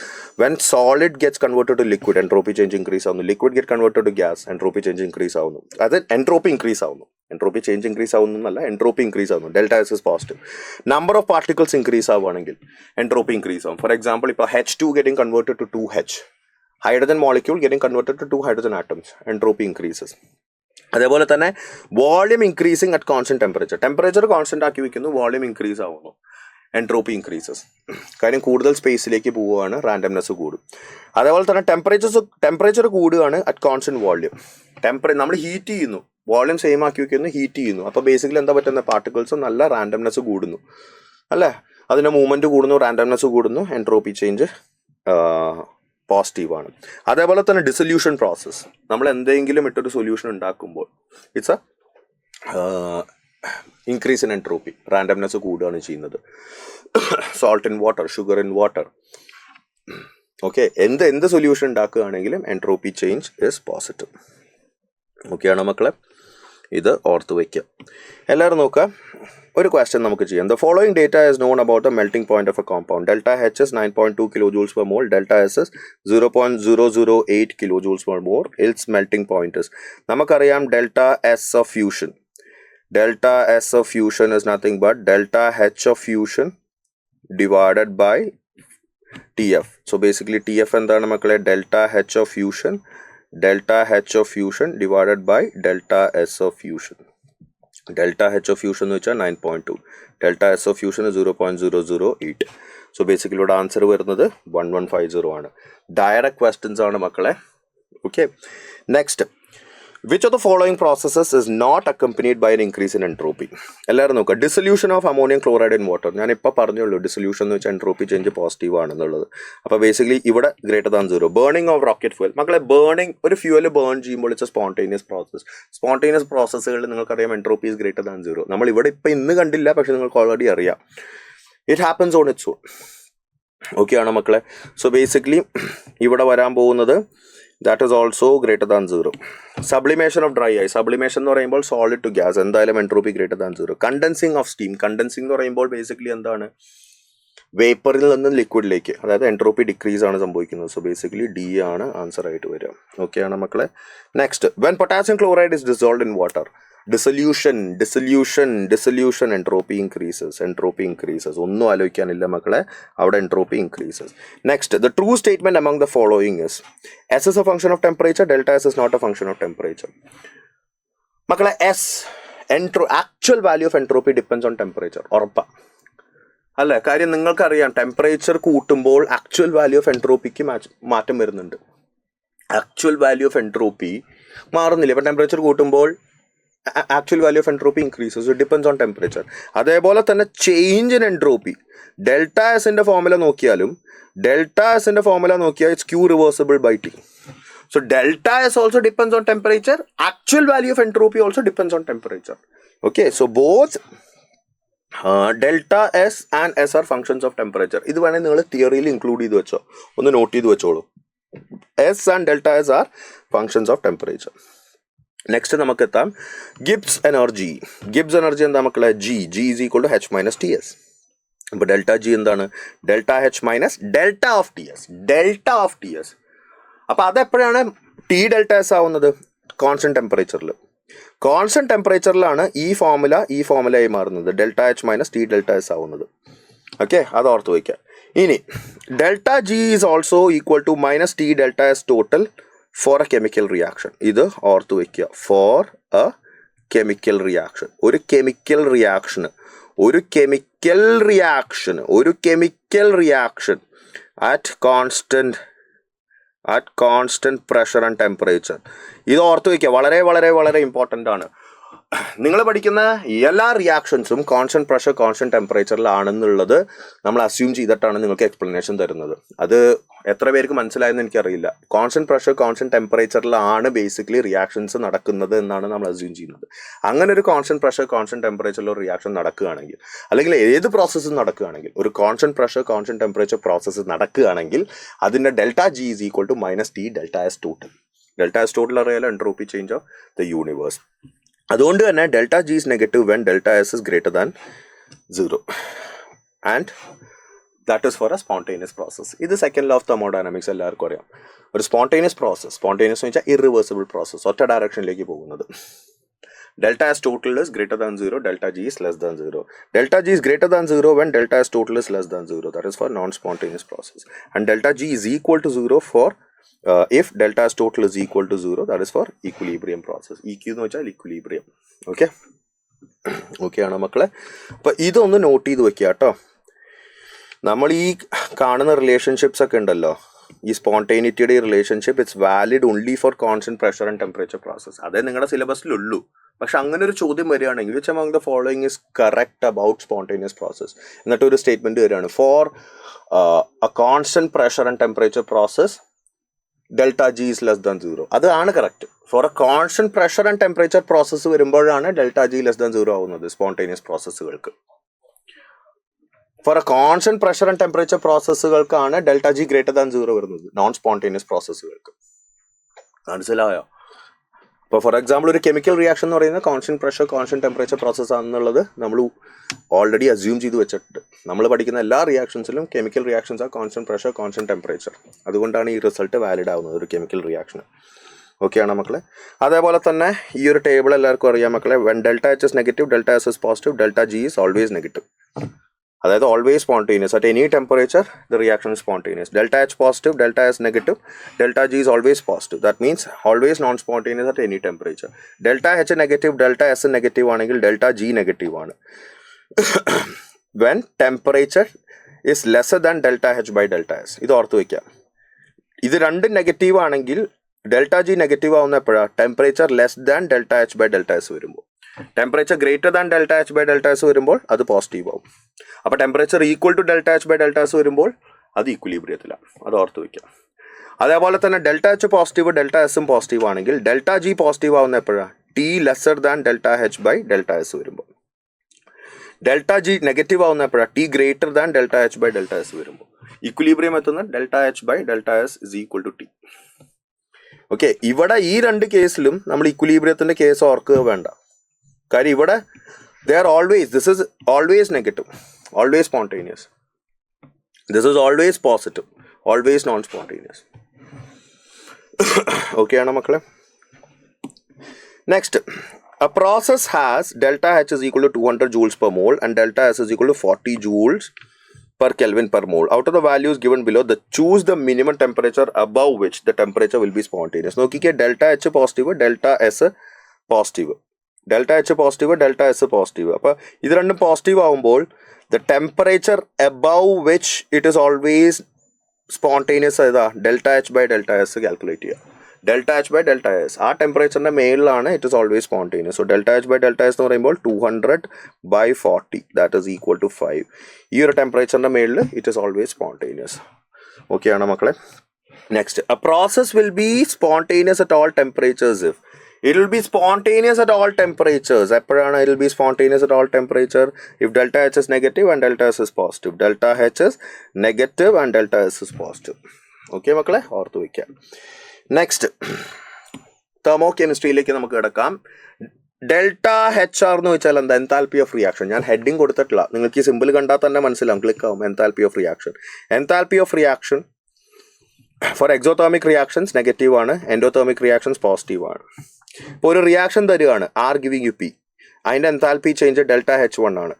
When solid gets converted to liquid entropy change increase ആവുന്നു. Liquid get converted to gas entropy change increase ആവുന്നു. അത് എൻട്രോപ്പി ഇൻക്രീസ് ആവുന്നു. എൻട്രോപ്പി ചേഞ്ച് ഇൻക്രീസ് ആവുന്നല്ല, എൻട്രോപ്പി ഇൻക്രീസ് ആവുന്നു. Delta S is positive. Number of particles increase ആവുകയാണെങ്കിൽ entropy increase ആവും. For example ഇപ്പോൾ H2 getting converted to 2H, hydrogen molecule getting converted to 2 hydrogen atoms, entropy increases. അതേപോലെ തന്നെ volume increasing at constant temperature constant ആക്കി വെക്കുന്നു, volume increase ആവുന്നു, entropy increases. കാര്യം കൂടുതൽ സ്പേസിലേക്ക് പോവുകയാണ്, റാൻഡംനെസ് കൂടും. അതേപോലെ തന്നെ ടെമ്പറേച്ചർ കൂടുകയാണ് അറ്റ് കോൺസ്റ്റന്റ് വോളിയം. നമ്മൾ ഹീറ്റ് ചെയ്യുന്നു, വോളിയം സെയിം ആക്കി വെക്കുന്നു, ഹീറ്റ് ചെയ്യുന്നു. അപ്പോൾ ബേസിക്കലി എന്താ പറ്റുന്ന പാർട്ടിക്കിൾസ് നല്ല റാൻഡംനെസ് കൂടുന്നു അല്ലേ, അതിൻ്റെ മൂവ്മെൻറ്റ് കൂടുന്നു, റാൻഡംനെസ് കൂടുന്നു, എൻട്രോപ്പി ചേഞ്ച് പോസിറ്റീവാണ്. അതേപോലെ തന്നെ ഡിസൊല്യൂഷൻ പ്രോസസ്സ്. നമ്മൾ എന്തെങ്കിലും ഇട്ടൊരു സൊല്യൂഷൻ ഉണ്ടാക്കുമ്പോൾ it's increase in entropy, randomness കൂടുകയാണ് ചെയ്യുന്നത്. Salt in water, sugar in water, okay, എന്ത് സൊല്യൂഷൻ ഉണ്ടാക്കുകയാണെങ്കിലും എൻട്രോപ്പി ചേഞ്ച് ഇസ് പോസിറ്റീവ്. ഓക്കെയാണോ മക്കളെ? ഇത് ഓർത്ത് വയ്ക്കുക. എല്ലാവരും നോക്കുക, ഒരു ക്വസ്റ്റ്യൻ നമുക്ക് ചെയ്യാം. The following data is known about the melting point of a compound. Delta H is 9.2 kilojoules per mole, delta S is 0.008 kilojoules per mole. It's melting point is, നമുക്കറിയാം delta S of fusion. Delta S of fusion is nothing but delta H of fusion divided by T F. So basically T F എന്താണ് മക്കളെ? Delta H of fusion, delta H of fusion divided by delta S of fusion. Delta H of fusion എന്ന് വെച്ചാൽ 9.2, delta S of fusion 0.008. So basically ഇവിടെ answer വരുന്നത് 1150 ആണ്. Direct questions ആണ് മക്കളെ. Okay, next, which of the following processes is not accompanied by an increase in entropy? എല്ലാവരും നോക്കുക. Dissolution of ammonium chloride in water. ഞാൻ ഇപ്പോൾ പറഞ്ഞുള്ളൂ ഡിസൊല്യൂഷൻ എന്ന് വെച്ചാൽ എൻട്രോപ്പി ചേഞ്ച് പോസിറ്റീവ് ആണെന്നുള്ളത്. അപ്പോൾ ബേസിക്കലി ഇവിടെ greater than 0. Burning of rocket fuel. മക്കളെ, ഒരു ഫ്യൂവൽ ബേൺ ചെയ്യുമ്പോൾ it's a spontaneous process. Spontaneous പ്രോസസ്സുകളിൽ നിങ്ങൾക്കറിയാം എൻട്രോപ്പി ഇസ് ഗ്രേറ്റർ ദാൻ 0. നമ്മൾ ഇവിടെ ഇപ്പോൾ ഇന്ന് കണ്ടില്ല, പക്ഷെ നിങ്ങൾക്ക് ഓൾറെഡി അറിയാം. It happens on its on. Okay ആണോ മക്കളെ? സോ ബേസിക്കലി ഇവിടെ വരാൻ പോകുന്നത് that is also greater than 0. Sublimation of dry ice. Sublimation എന്ന് പറയുമ്പോൾ സോളിഡ് ടു ഗ്യാസ്, എന്തായാലും entropy greater than 0. Condensing of steam. Condensing എന്ന് പറയുമ്പോൾ ബേസിക്കലി എന്താണ്? വേപ്പറിൽ നിന്ന് ലിക്വിഡിലേക്ക്, അതായത് എൻട്രോപ്പി ഡിക്രീസ് ആണ് സംഭവിക്കുന്നത്. സോ ബേസിക്കലി ഡി ആണ് ആൻസർ ആയിട്ട് വരിക. ഓക്കെ ആണ് മക്കളെ? Next, when potassium chloride is dissolved in water. Dissolution, entropy increases. ഒന്നും ആലോചിക്കാനില്ല മക്കളെ, അവിടെ entropy increases. Next, the true statement among the following is S is a function of temperature, delta S is not a function of temperature. മക്കളെ, actual value of entropy depends on temperature. ഉറപ്പാണ് അല്ലേ? കാര്യം നിങ്ങൾക്കറിയാം temperature കൂട്ടുമ്പോൾ actual value of എൻട്രോപ്പിക്ക് മാറ്റം വരുന്നുണ്ട്. Actual value of entropy മാറുന്നില്ല. ഇപ്പം ടെമ്പറേച്ചർ കൂട്ടുമ്പോൾ actual value of entropy increases. It depends on temperature. അതേപോലെ തന്നെ ചേഞ്ച് ഇൻ എൻട്രോപ്പി. ഡെൽറ്റ എസിൻ്റെ ഫോമുല നോക്കിയാലും it's Q reversible by T. So delta S also depends on temperature. Actual value of entropy also depends on temperature. Okay, so both delta S and S are functions of temperature. ഇത് വേണമെങ്കിൽ നിങ്ങൾ തിയറിയിൽ include ചെയ്ത് വെച്ചോ, ഒന്ന് note ചെയ്ത് വെച്ചോളൂ. S and delta S are functions of temperature. Next നമുക്ക് എത്താം ഗിബ്സ് എനർജി. എന്താ മക്കളെ? G is equal to H minus T S. അപ്പോൾ ഡെൽറ്റ ജി എന്താണ്? Delta H minus delta of T S. അപ്പോൾ അതെപ്പോഴാണ് ടി ഡെൽറ്റ എസ് ആവുന്നത്? Constant ടെമ്പറേച്ചറിലാണ് ഈ ഫോമുലയായി മാറുന്നത്. Delta H minus T delta S ആവുന്നത്. ഓക്കെ, അത് ഓർത്ത് വയ്ക്കുക. ഇനി delta G is also equal to minus T delta S total for a chemical reaction. ഇത് ഓർത്ത് വയ്ക്കുക. For a chemical reaction. ഒരു chemical reaction at constant pressure and temperature. ഇത് ഓർത്ത് വയ്ക്കുക. വളരെ വളരെ വളരെ ഇമ്പോർട്ടൻ്റ് ആണ്. നിങ്ങൾ പഠിക്കുന്ന എല്ലാ റിയാക്ഷൻസും കോൺസ്റ്റന്റ് പ്രഷർ കോൺസ്റ്റന്റ് ടെമ്പറേച്ചറിലാണെന്നുള്ളത് നമ്മൾ അസ്യൂം ചെയ്തിട്ടാണ് നിങ്ങൾക്ക് എക്സ്പ്ലനേഷൻ തരുന്നത്. അത് എത്ര പേർക്ക് മനസ്സിലായെന്ന് എനിക്കറിയില്ല. കോൺസ്റ്റന്റ് പ്രഷർ കോൺസ്റ്റന്റ് ടെമ്പറേച്ചറിലാണ് ബേസിക്കലി റിയാക്ഷൻസ് നടക്കുന്നത് എന്നാണ് നമ്മൾ അസ്യൂം ചെയ്യുന്നത്. അങ്ങനെ ഒരു കോൺസ്റ്റന്റ് പ്രഷർ കോൺസ്റ്റന്റ് ടെമ്പറേച്ചറിൽ ഒരു റിയാക്ഷൻ നടക്കുകയാണെങ്കിൽ, അല്ലെങ്കിൽ ഏത് പ്രോസസ്സ് നടക്കുകയാണെങ്കിൽ, ഒരു constant pressure constant temperature process നടക്കുകയാണെങ്കിൽ അതിൻ്റെ delta G is equal to minus T delta S total. Delta S total അറിയാലോ, entropy change of the universe. അതുകൊണ്ട് തന്നെ delta G is negative when delta S is greater than 0 and that is for a spontaneous process. ഇത് second law of thermodynamics എല്ലാവർക്കും അറിയാം. ഒരു spontaneous process, spontaneous എന്ന് വെച്ചാൽ irreversible process, ഒറ്റ ഡയറക്ഷനിലേക്ക് പോകുന്നത്. Delta S total is greater than 0, delta G is less than 0. Delta G is greater than 0 when delta S total is less than 0. That is for non-spontaneous process. And delta G is equal to 0 for if delta S total is equal to 0, that is for equilibrium process. EQ എന്ന് വെച്ചാൽ equilibrium. Okay okay ആണോ മക്കളെ? അപ്പോൾ ഇതൊന്ന് not ചെയ്ത് വെക്കുക കേട്ടോ. നമ്മൾ ഈ കാണുന്ന റിലേഷൻഷിപ്സ് ഒക്കെ ഉണ്ടല്ലോ, ഈ സ്പോണ്ടേനിറ്റിയുടെ ഈ relationship it's valid only for constant pressure and temperature process. അതേ നിങ്ങളുടെ സിലബസിലുള്ളൂ. പക്ഷെ അങ്ങനെ ഒരു ചോദ്യം വരികയാണെങ്കിൽ which among the following is correct about spontaneous process, എന്നിട്ട് ഒരു സ്റ്റേറ്റ്മെന്റ് വരികയാണ് for a constant pressure and temperature process delta G is less than 0. അതാണ് correct. For a constant pressure and temperature process വരുമ്പോഴാണ് ഡെൽറ്റ ജി ലെസ് ദാൻ 0 ആവുന്നത് spontaneous പ്രോസസ്സുകൾക്ക്. For a constant pressure and temperature പ്രോസസ്സുകൾക്കാണ് delta G greater than 0 വരുന്നത്, non spontaneous പ്രോസസ്സുകൾക്ക്. മനസ്സിലായോ? ഇപ്പോൾ for example ഒരു കെമിക്കൽ റിയാക്ഷൻ എന്ന് പറയുന്നത് constant pressure constant temperature process ആണെന്നുള്ളത് നമ്മൾ ഓൾറെഡി അസ്യൂം ചെയ്ത് വെച്ചിട്ടുണ്ട്. നമ്മൾ പഠിക്കുന്ന എല്ലാ റിയാക്ഷൻസിലും കെമിക്കൽ റിയാക്ഷൻസ് ആ കോൺസ്റ്റന്റ് പ്രഷർ കോൺസ്റ്റന്റ് ടെമ്പറേച്ചർ. അതുകൊണ്ടാണ് ഈ റിസൾട്ട് വാലിഡ് ആവുന്നത് ഒരു കെമിക്കൽ റിയാക്ഷൻ. ഓക്കെ ആണോ മക്കളെ? അതേപോലെ തന്നെ ഈ ഒരു ടേബിൾ എല്ലാവർക്കും അറിയാം മക്കളെ. When delta H is negative delta S is positive delta G is always negative. അതായത് always spontaneous at any temperature the reaction is spontaneous. Delta H positive delta S negative delta G is always positive. That means always non spontaneous at any temperature. Delta H negative delta S negative ആണെങ്കിൽ delta G negative ആണ്. When temperature is lesser than delta H by delta S. ഇത് ഓർത്ത് വയ്ക്കാം. ഇത് രണ്ടും negative ആണെങ്കിൽ delta G negative ആവുന്ന എപ്പോഴാണ്? Temperature less than delta H by delta S വരുമ്പോൾ. Temperature greater than delta H by delta S വരുമ്പോൾ അത് പോസിറ്റീവ് ആവും. അപ്പോൾ temperature equal to delta H by delta S വരുമ്പോൾ അത് ഈക്വിലിബ്രിയത്തിലാണ്. അത് ഓർത്ത് വയ്ക്കാം. അതേപോലെ തന്നെ ഡെൽറ്റ എച്ച് പോസിറ്റീവ് ഡെൽറ്റ എസും പോസിറ്റീവ് ആണെങ്കിൽ ഡെൽറ്റ ജി പോസിറ്റീവ് ആവുന്ന എപ്പോഴാണ്? T lesser than delta H by delta S വരുമ്പോൾ. ഡെൽറ്റ ജി നെഗറ്റീവ് ആവുന്ന എപ്പോഴാണ്? T greater than delta H by delta S വരുമ്പോൾ. ഈക്വിലിബ്രിയം എത്തുന്ന delta H by delta S is equal to T. Okay, ഇവിടെ ഈ രണ്ട് കേസിലും നമ്മൾ ഈക്വിലിബ്രിയത്തിന്റെ കേസ് ഓർക്കുക വേണ്ട. കാര്യം ഇവിടെ they are always, this is always negative, always spontaneous, this is always positive, always non-spontaneous. Okay ആണോ മക്കളെ? Next, a process has delta H is equal to 200 joules per mole and delta S is equal to 40 joules per Kelvin per mole. Out of the values given below, choose the minimum temperature above which the temperature will be spontaneous. നോക്കിക്കേ, delta H positive delta S positive, delta H positive delta S positive. അപ്പോൾ ഇത് രണ്ടും positive ആകുമ്പോൾ the temperature above which it is always spontaneous ഏതാ? Delta H by delta S calculate ചെയ്യുക. Delta H by delta S ആ ടെമ്പറേച്ചറിൻ്റെ മേളിലാണ് it is always spontaneous. So delta H by delta S എന്ന് പറയുമ്പോൾ 200/40 ദാറ്റ് ഈസ് ഈക്വൽ ടു 5. ഈ ഒരു ടെമ്പറേച്ചറിൻ്റെ മേളിൽ it is always spontaneous. Okay ആണോ മക്കളെ? Next, A process will be spontaneous at all temperatures if it will be spontaneous at all temperatures. എപ്പോഴാണ് it will be spontaneous at all temperature? If delta H is negative and delta S is positive. Delta H is negative and delta S is positive. Okay മക്കളെ, ഓർത്ത് വയ്ക്കാം. Next, thermo കെമിസ്ട്രിയിലേക്ക് നമുക്ക് കിടക്കാം. Delta H R എന്ന് വെച്ചാൽ എന്താ? Enthalpy of reaction. ഞാൻ heading കൊടുത്തിട്ടില്ല, നിങ്ങൾക്ക് ഈ സിമ്പിൾ കണ്ടാൽ തന്നെ മനസ്സിലാവും, ക്ലിക്ക് ആവും. Enthalpy of reaction. Enthalpy of reaction for exothermic reactions negative ആണ്, എൻഡോതെർമിക് റിയാക്ഷൻസ് പോസിറ്റീവ് ആണ്. ഇപ്പോൾ ഒരു റിയാക്ഷൻ തരികയാണ്, ആർ ഗിവിങ് യു പി, അതിൻ്റെ എൻതാൽപ്പി ചേഞ്ച് ഡെൽറ്റ എച്ച് 1 ആണ്.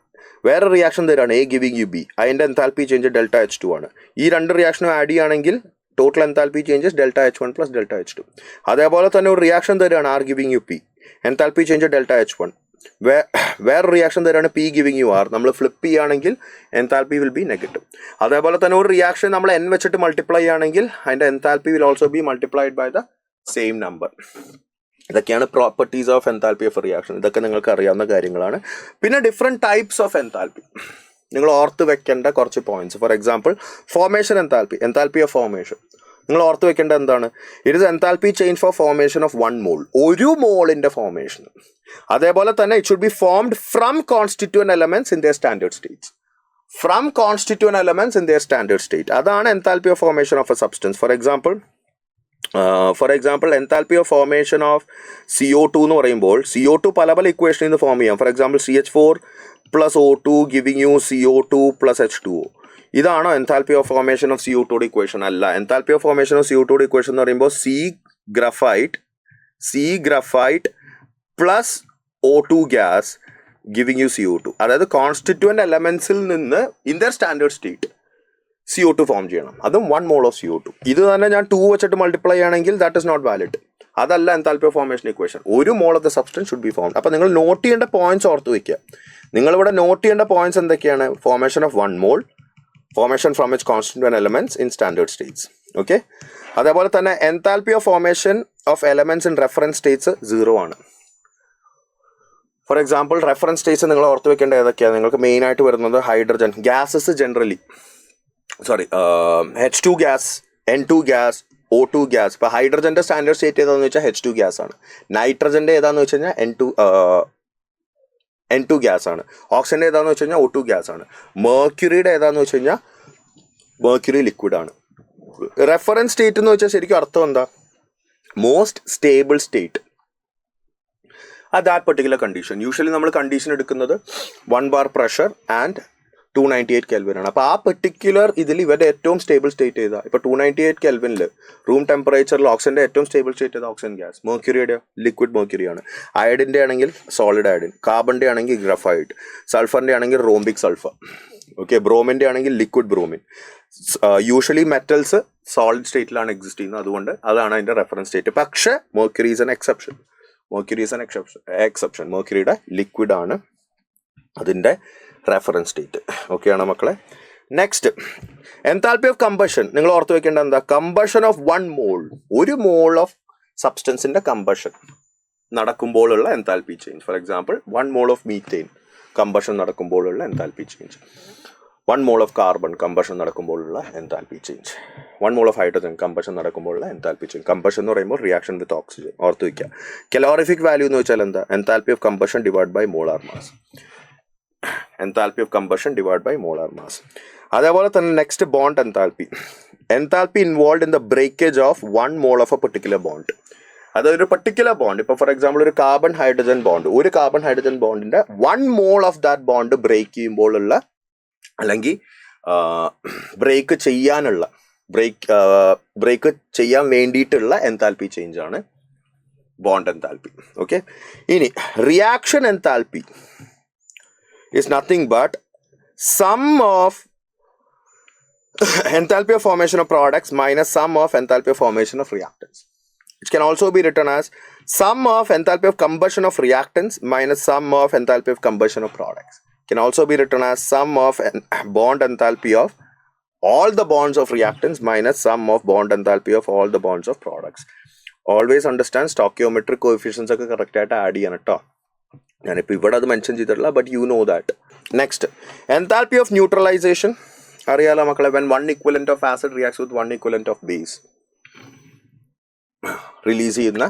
വേറെ റിയാക്ഷൻ തരികയാണ്, എ ഗിവിങ് യു ബി, അതിൻ്റെ എൻതാൽപ്പി ചേഞ്ച് ഡെൽറ്റ എച്ച് 2 ആണ്. ഈ രണ്ട് റിയാക്ഷനും ആഡ് ചെയ്യുകയാണെങ്കിൽ total enthalpy changes delta H 1 plus delta H 2. അതേപോലെ തന്നെ ഒരു റിയാക്ഷൻ തരികയാണ്, R giving you P, enthalpy change delta H 1. വേറെ റിയാക്ഷൻ തരാണ് പി ഗിവിങ് യു ആർ. നമ്മൾ ഫ്ലിപ്പ് ചെയ്യുകയാണെങ്കിൽ എൻതാൽപ്പി വിൽ ബി നെഗറ്റീവ്. അതേപോലെ തന്നെ ഒരു റിയാക്ഷൻ നമ്മൾ എൻ വെച്ചിട്ട് മൾട്ടിപ്ലൈ ചെയ്യുകയാണെങ്കിൽ അതിൻ്റെ enthalpy will also be multiplied by the same number. ഇതൊക്കെയാണ് properties of enthalpy of reaction. ഇതൊക്കെ നിങ്ങൾക്ക് അറിയാവുന്ന കാര്യങ്ങളാണ്. പിന്നെ ഡിഫറെൻറ്റ് ടൈപ്സ് ഓഫ് എൻതാൽപ്പി നിങ്ങൾ ഓർത്ത് വെക്കേണ്ട കുറച്ച് points. For example formation enthalpy, enthalpy of formation നിങ്ങൾ ഓർത്ത് വെക്കേണ്ട എന്താണ്? It is enthalpy change for formation of 1 mole, ഒരു മോളിൻ്റെ ഫോർമേഷൻ. അതേപോലെ തന്നെ it should be formed from constituent elements in their standard states. From constituent elements in their standard state, അതാണ് enthalpy of formation of a substance. For example enthalpy of formation of CO2 എന്ന് പറയുമ്പോൾ CO2 പല പല ഇക്വേഷനിൽ നിന്ന് form ചെയ്യാം. For example CH4 + O2 giving you CO2 + H2O. ഇതാണോ enthalpy of formation of CO2 equation? അല്ല. Enthalpy of formation of CO2 equation എന്ന് പറയുമ്പോൾ C graphite plus O2 gas giving you CO2. അതായത് കോൺസ്റ്റിറ്റ്യൂവന്റ് എലമെന്റ്സിൽ നിന്ന് in their standard state CO2 form ചെയ്യണം, അതും 1 mole of CO2. ഇത് തന്നെ ഞാൻ 2 വെച്ചിട്ട് മൾട്ടിപ്ലൈ ചെയ്യണമെങ്കിൽ ദാറ്റ് ഇസ് നോട്ട് വാലിഡ്. അതല്ല enthalpy of formation equation. 1 mole of the substance should be formed. അപ്പോൾ നിങ്ങൾ നോട്ട് ചെയ്യേണ്ട പോയിന്റ്സ് ഓർത്ത് വയ്ക്കുക. നിങ്ങളിവിടെ നോട്ട് ചെയ്യേണ്ട പോയിന്റ്സ് എന്തൊക്കെയാണ്? Formation of 1 mole, formation from it's constituent elements in standard States. Okay. അതേപോലെ തന്നെ enthalpy of formation of elements in reference States 0 ആണ്. ഫോർ എക്സാമ്പിൾ റെഫറൻസ് സ്റ്റേറ്റ്സ് നിങ്ങൾ ഓർത്ത് വെക്കേണ്ട ഏതൊക്കെയാണ്? നിങ്ങൾക്ക് മെയിൻ ആയിട്ട് വരുന്നത് hydrogen gases generally, H2 gas, N2 gas, O2 gas. ഇപ്പോൾ ഹൈഡ്രജൻ്റെ സ്റ്റാൻഡേർഡ് സ്റ്റേറ്റ് ഏതാണെന്ന് വെച്ചാൽ H2 ഗ്യാസ് ആണ്. നൈട്രജൻ്റെ ഏതാണെന്ന് വെച്ച് കഴിഞ്ഞാൽ N2 ഗ്യാസ് ആണ്. ഓക്സിജൻ്റെ ഏതാണെന്ന് വെച്ച് കഴിഞ്ഞാൽ O2 ഗ്യാസ് ആണ്. മെർക്യൂറിയുടെ ഏതാണെന്ന് വെച്ച് കഴിഞ്ഞാൽ മെർക്യൂറി ലിക്വിഡ് ആണ്. റെഫറൻസ് സ്റ്റേറ്റ് എന്ന് വെച്ചാൽ ശരിക്കും അർത്ഥം എന്താ? Most stable state at that particular condition. Usually നമ്മൾ കണ്ടീഷൻ എടുക്കുന്നത് 1 bar പ്രഷർ ആൻഡ് 298 Kelvin ആണ്. അപ്പോൾ ആ പെർട്ടിക്കുലർ ഇതിൽ ഇവരുടെ ഏറ്റവും സ്റ്റേബിൾ സ്റ്റേറ്റ് ചെയ്താൽ ഇപ്പോൾ 298 Kelvinൽ റൂം ടെമ്പറേച്ചറിൽ ഓക്സിജൻ്റെ ഏറ്റവും സ്റ്റേബിൾ സ്റ്റേറ്റ് ചെയ്ത ഓക്സിജൻ ഗ്യാസ്. മെർക്യൂറിയുടെ ലിക്വിഡ് മെർക്യൂറിയാണ്. അയഡിൻ്റെ ആണെങ്കിൽ സോളിഡ് അയഡിൻ, കാർബണിൻ്റെ ആണെങ്കിൽ ഗ്രഫൈറ്റ്, സൾഫറിൻ്റെ ആണെങ്കിൽ റോംബിക് സൾഫർ. ഓക്കെ. ബ്രോമിൻ്റെ ആണെങ്കിൽ liquid bromine. Usually metals solid സ്റ്റേറ്റിലാണ് എക്സിസ്റ്റ് ചെയ്യുന്നത്, അതുകൊണ്ട് അതാണ് അതിൻ്റെ റെഫറൻസ് സ്റ്റേറ്റ്. പക്ഷേ മെർക്യൂറി ഈസ് എൻ എക്സെപ്ഷൻ. മെർക്യൂറിയുടെ ലിക്വിഡ് ആണ് അതിൻ്റെ റെഫറൻസ് സ്റ്റേറ്റ്. ഓക്കെ ആണോ മക്കളെ? നെക്സ്റ്റ് എൻതാൽപ്പി ഓഫ് കമ്പഷൻ നിങ്ങൾ ഓർത്ത് വെക്കേണ്ട എന്താ? കമ്പഷൻ ഓഫ് 1 mole, ഒരു മോൾ ഓഫ് സബ്സ്റ്റൻസിൻ്റെ കമ്പഷൻ നടക്കുമ്പോഴുള്ള enthalpy change. For example 1 mole of methane combustion നടക്കുമ്പോഴുള്ള enthalpy change. 1 mole of carbon combustion നടക്കുമ്പോഴുള്ള enthalpy change. 1 mole of hydrogen combustion നടക്കുമ്പോഴുള്ള എൻതാൽപ്പി ചേഞ്ച്. കമ്പഷൻ എന്ന് പറയുമ്പോൾ റിയാക്ഷൻ വിത്ത് ഓക്സിജൻ ഓർത്ത് വയ്ക്കുക. കലോറിഫിക് വാല്യൂ എന്ന് വെച്ചാൽ എന്താ? Enthalpy of combustion divide by molar mass. Enthalpy of combustion divide by molar mass. അതേപോലെ തന്നെ next bond enthalpy. Enthalpy involve in the breakage of 1 mole of a particular bond. അതൊരു particular bond, ഇപ്പോൾ for example ഒരു carbon hydrogen bond, ഒരു carbon hydrogen ബോണ്ടിന്റെ 1 mole of that bond break ചെയ്യുമ്പോഴുള്ള അല്ലെങ്കിൽ break ചെയ്യാൻ വേണ്ടിയിട്ടുള്ള എൻതാൽപ്പി ചേഞ്ച് ആണ് ബോണ്ട് എൻതാൽപ്പി. ഓക്കെ. ഇനി reaction enthalpy is nothing but sum of enthalpy of formation of products minus sum of enthalpy of formation of reactants. It can also be written as sum of enthalpy of combustion of reactants minus sum of enthalpy of combustion of products. It can also be written as sum of bond enthalpy of all the bonds of reactants minus sum of bond enthalpy of all the bonds of products. Always understand stoichiometric coefficients ഒക്കെ കറക്റ്റായിട്ട് add ചെയ്യണം കേട്ടോ. ഞാനിപ്പോൾ ഇവിടെ അത് mention ചെയ്തിട്ടില്ല, but you know that. Next enthalpy of neutralisation അറിയാലോ മക്കളെ. When 1 equivalent of acid reacts with 1 equivalent of base release ചെയ്യുന്ന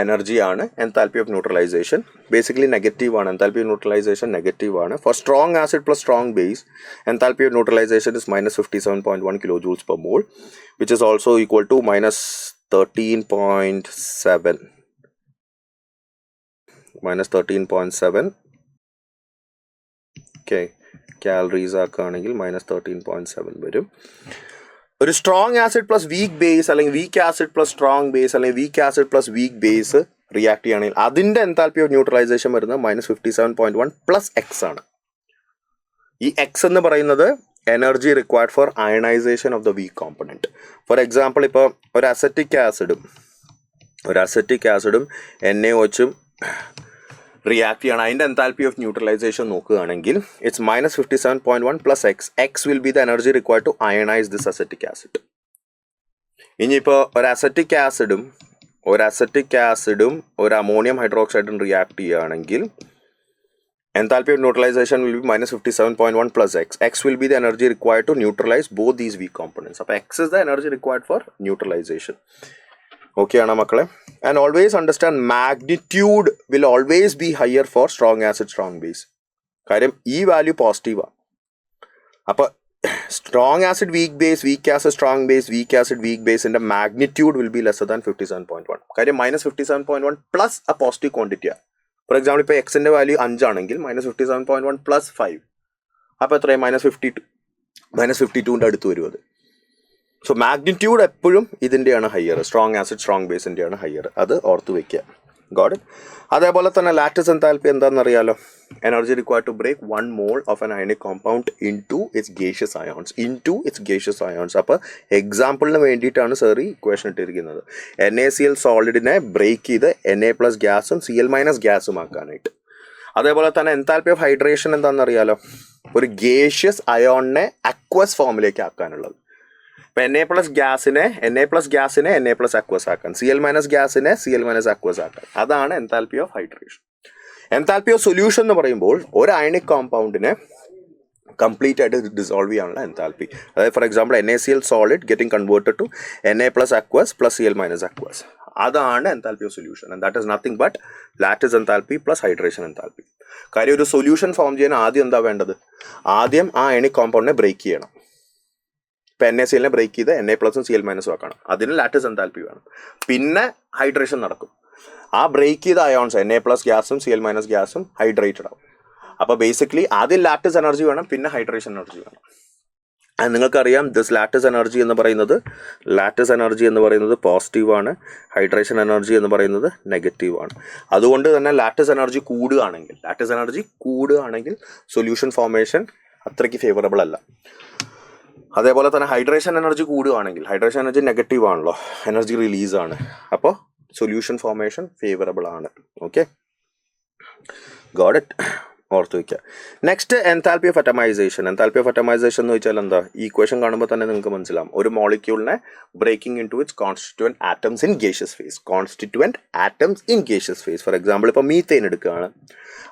എനർജിയാണ് enthalpy of neutralisation. Basically negative ആണ്. എൻതാൽപ്പി ഓഫ് ന്യൂട്രലൈസേഷൻ നെഗറ്റീവ് ആണ്. Four strong acid plus strong base enthalpy of neutralisation is -57.1 kilojoules per mole, which is also equal to -13.7 calories ആക്കുകയാണെങ്കിൽ -13.7 വരും. ഒരു strong acid plus weak base അല്ലെങ്കിൽ weak acid plus strong base അല്ലെങ്കിൽ weak acid plus weak base react ചെയ്യുകയാണെങ്കിൽ അതിൻ്റെ enthalpy of neutralisation വരുന്നത് -57.1 plus X ആണ്. ഈ എക്സ് എന്ന് പറയുന്നത് energy required for ionisation of the weak component. For example ഇപ്പോൾ ഒരു അസറ്റിക് ആസിഡും NaOHും റിയാക്ട് ചെയ്യണം. അതിൻ്റെ എൻതാൽപ്പി ഓഫ് ന്യൂട്രലൈസേഷൻ നോക്കുകയാണെങ്കിൽ it's -57.1 plus X. X will be the energy required to ionise this acetic acid. ഇനിയിപ്പോൾ ഒരു അസറ്റിക് ആസിഡും ഒരു അസറ്റിക് ആസിഡും ഒരു അമോണിയം ഹൈഡ്രോക്സൈഡും റിയാക്ട് ചെയ്യുകയാണെങ്കിൽ enthalpy of neutralization will be minus 57.1 plus x. X will be the energy required to neutralize both these weak components. So x is the energy required for neutralization. Okay, ana makkale. And always understand magnitude will always be higher for strong acid, strong base. Karyam ee value positive a. Appo strong acid, weak base, weak acid, strong base, weak acid, weak base in the magnitude will be lesser than 57.1. Karyam minus 57.1 plus a positive quantity. For example, ഇപ്പോൾ എക്സിൻ്റെ value 5 ആണെങ്കിൽ -57.1 plus 5 അപ്പോൾ എത്രയും -52 അടുത്ത് വരും അത്. So magnitude എപ്പോഴും ഇതിൻ്റെയാണ് ഹയർ, സ്ട്രോങ് ആസിഡ് സ്ട്രോങ് ബേസിൻ്റെയാണ് ഹയർ, അത് ഓർത്ത് വയ്ക്കുക. Got it. അതേപോലെ തന്നെ ലാറ്റിസ് എൻതാൽപ്പി എന്താണെന്നറിയാലോ, energy required to break 1 mole of an ionic compound into its gaseous ions. അപ്പോൾ എക്സാമ്പിളിന് വേണ്ടിയിട്ടാണ് സാർ ഈ ഇക്വേഷൻ ഇട്ടിരിക്കുന്നത്. NaCl സോളിഡിനെ ബ്രേക്ക് ചെയ്ത് Na+ ഗ്യാസും Cl- ഗ്യാസും ആക്കാനായിട്ട്. അതേപോലെ തന്നെ എൻതാൽപ്പി ഓഫ് ഹൈഡ്രേഷൻ എന്താണെന്നറിയാലോ, ഒരു ഗേഷ്യസ് അയോണിനെ അക്വസ് ഫോമിലേക്ക് ആക്കാനുള്ളത്. ഇപ്പം Na+ ഗ്യാസിനെ Na+ അക്വസ് ആക്കാൻ, Cl- ഗ്യാസിനെ Cl- അക്വസ് ആക്കാൻ. അതാണ് enthalpy of hydration. Enthalpy of solution എന്ന് പറയുമ്പോൾ ഒരു അയണിക് കോമ്പൗണ്ടിനെ കംപ്ലീറ്റ് ആയിട്ട് ഡിസോൾവ് ചെയ്യാനുള്ള എൻതാൽപ്പി. അതായത് for example NaCl solid getting converted to Na+ aqueous plus Cl- aqueous. അതാണ് enthalpy of solution. And that is nothing but lattice enthalpy plus hydration enthalpy. കാര്യം ഒരു സൊല്യൂഷൻ ഫോം ചെയ്യാൻ ആദ്യം എന്താ വേണ്ടത്, ആദ്യം ആ അയണിക് കോമ്പൗണ്ടിനെ ബ്രേക്ക് ചെയ്യണം. ഇപ്പം NaClനെ ബ്രേക്ക് ചെയ്ത് Na+ഉം Cl- ആക്കണം. അതിന് ലാറ്റിസ് എൻതാൽപ്പി വേണം. പിന്നെ ഹൈഡ്രേഷൻ നടക്കും. ആ ബ്രേക്ക് ചെയ്ത അയോൺസ് Na+ ഗ്യാസും Cl- ഗ്യാസും ഹൈഡ്രേറ്റഡ് ആവും. അപ്പോൾ ബേസിക്കലി ആദ്യം ലാറ്റിസ് എനർജി വേണം, പിന്നെ ഹൈഡ്രേഷൻ എനർജി വേണം. അത് നിങ്ങൾക്കറിയാം, ദിസ് ലാറ്റിസ് എനർജി എന്ന് പറയുന്നത് പോസിറ്റീവാണ്, ഹൈഡ്രേഷൻ എനർജി എന്ന് പറയുന്നത് നെഗറ്റീവാണ്. അതുകൊണ്ട് തന്നെ ലാറ്റിസ് എനർജി കൂടുകയാണെങ്കിൽ സൊല്യൂഷൻ ഫോർമേഷൻ അത്രയ്ക്ക് ഫേവറബിൾ അല്ല. അതേപോലെ തന്നെ ഹൈഡ്രേഷൻ എനർജി കൂടുകയാണെങ്കിൽ, ഹൈഡ്രേഷൻ എനർജി നെഗറ്റീവ് ആണല്ലോ, എനർജി റിലീസാണ്, അപ്പോൾ സൊല്യൂഷൻ ഫോർമേഷൻ ഫേവറബിൾ ആണ്. ഓക്കെ, ഗോട്ട് ഇറ്റ്, ഓർത്ത് വയ്ക്കുക. Next enthalpy of atomisation. Enthalpy of atomisation എന്ന് വെച്ചാൽ എന്താ, ഈ ഇക്വേഷൻ കാണുമ്പോൾ തന്നെ നിങ്ങൾക്ക് മനസ്സിലാവും. ഒരു മോളിക്യൂളിനെ breaking into its constituent atoms in gaseous phase. For example ഇപ്പോൾ മീത്തേൻ എടുക്കുകയാണ്,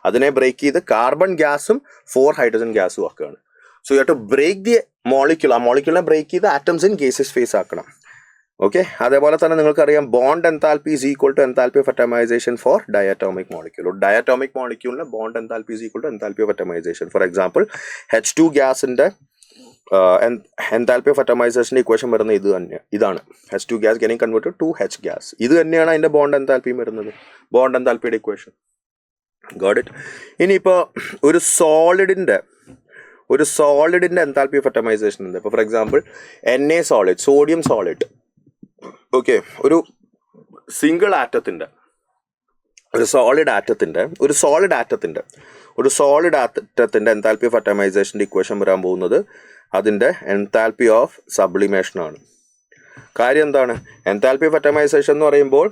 അതിനെ ബ്രേക്ക് ചെയ്ത് കാർബൺ ഗ്യാസും 4 ഹൈഡ്രജൻ ഗ്യാസും ആക്കുകയാണ്. So you have to break the molecule, ആ മോളിക്യൂളിനെ ബ്രേക്ക് ചെയ്ത് ആറ്റംസ് ഇൻ ഗേഷ്യസ് ഫേസ് ആക്കണം. ഓക്കെ, അതേപോലെ തന്നെ നിങ്ങൾക്കറിയാം bond enthalpy is equal to enthalpy of atomisation for diatomic molecule. Diatomic മോളിക്യൂളിന് bond enthalpy is equal to enthalpy of atomisation. For example H2 ഗ്യാസിൻ്റെ enthalpy of അറ്റമൈസേഷൻ്റെ equation വരുന്നത് ഇതാണ്. H2 gas getting converted to H gas. ഇത് തന്നെയാണ് അതിൻ്റെ bond എൻതാൽപ്പിയും വരുന്നത്, ബോണ്ട് എൻതാൽപ്പിയുടെ ഇക്വേഷൻ. Got it. ഇനിയിപ്പോൾ ഒരു സോളിഡിൻ്റെ എൻതാൽപ്പി ഓഫ് അറ്റമൈസേഷൻ ഉണ്ട്. ഇപ്പോൾ for example Na solid, sodium solid. Okay, ഒരു സിംഗിൾ ആറ്റത്തിൻ്റെ, ഒരു സോളിഡ് ആറ്റത്തിൻ്റെ എൻതാൽപ്പി ഓഫ് അറ്റമൈസേഷൻ്റെ ഇക്വേഷൻ വരാൻ പോകുന്നത് അതിൻ്റെ എൻതാൽപ്പി ഓഫ് സബ്ലിമേഷൻ ആണ്. കാര്യം എന്താണ്, എൻതാൽപ്പി ഓഫ് അറ്റമൈസേഷൻ എന്ന് പറയുമ്പോൾ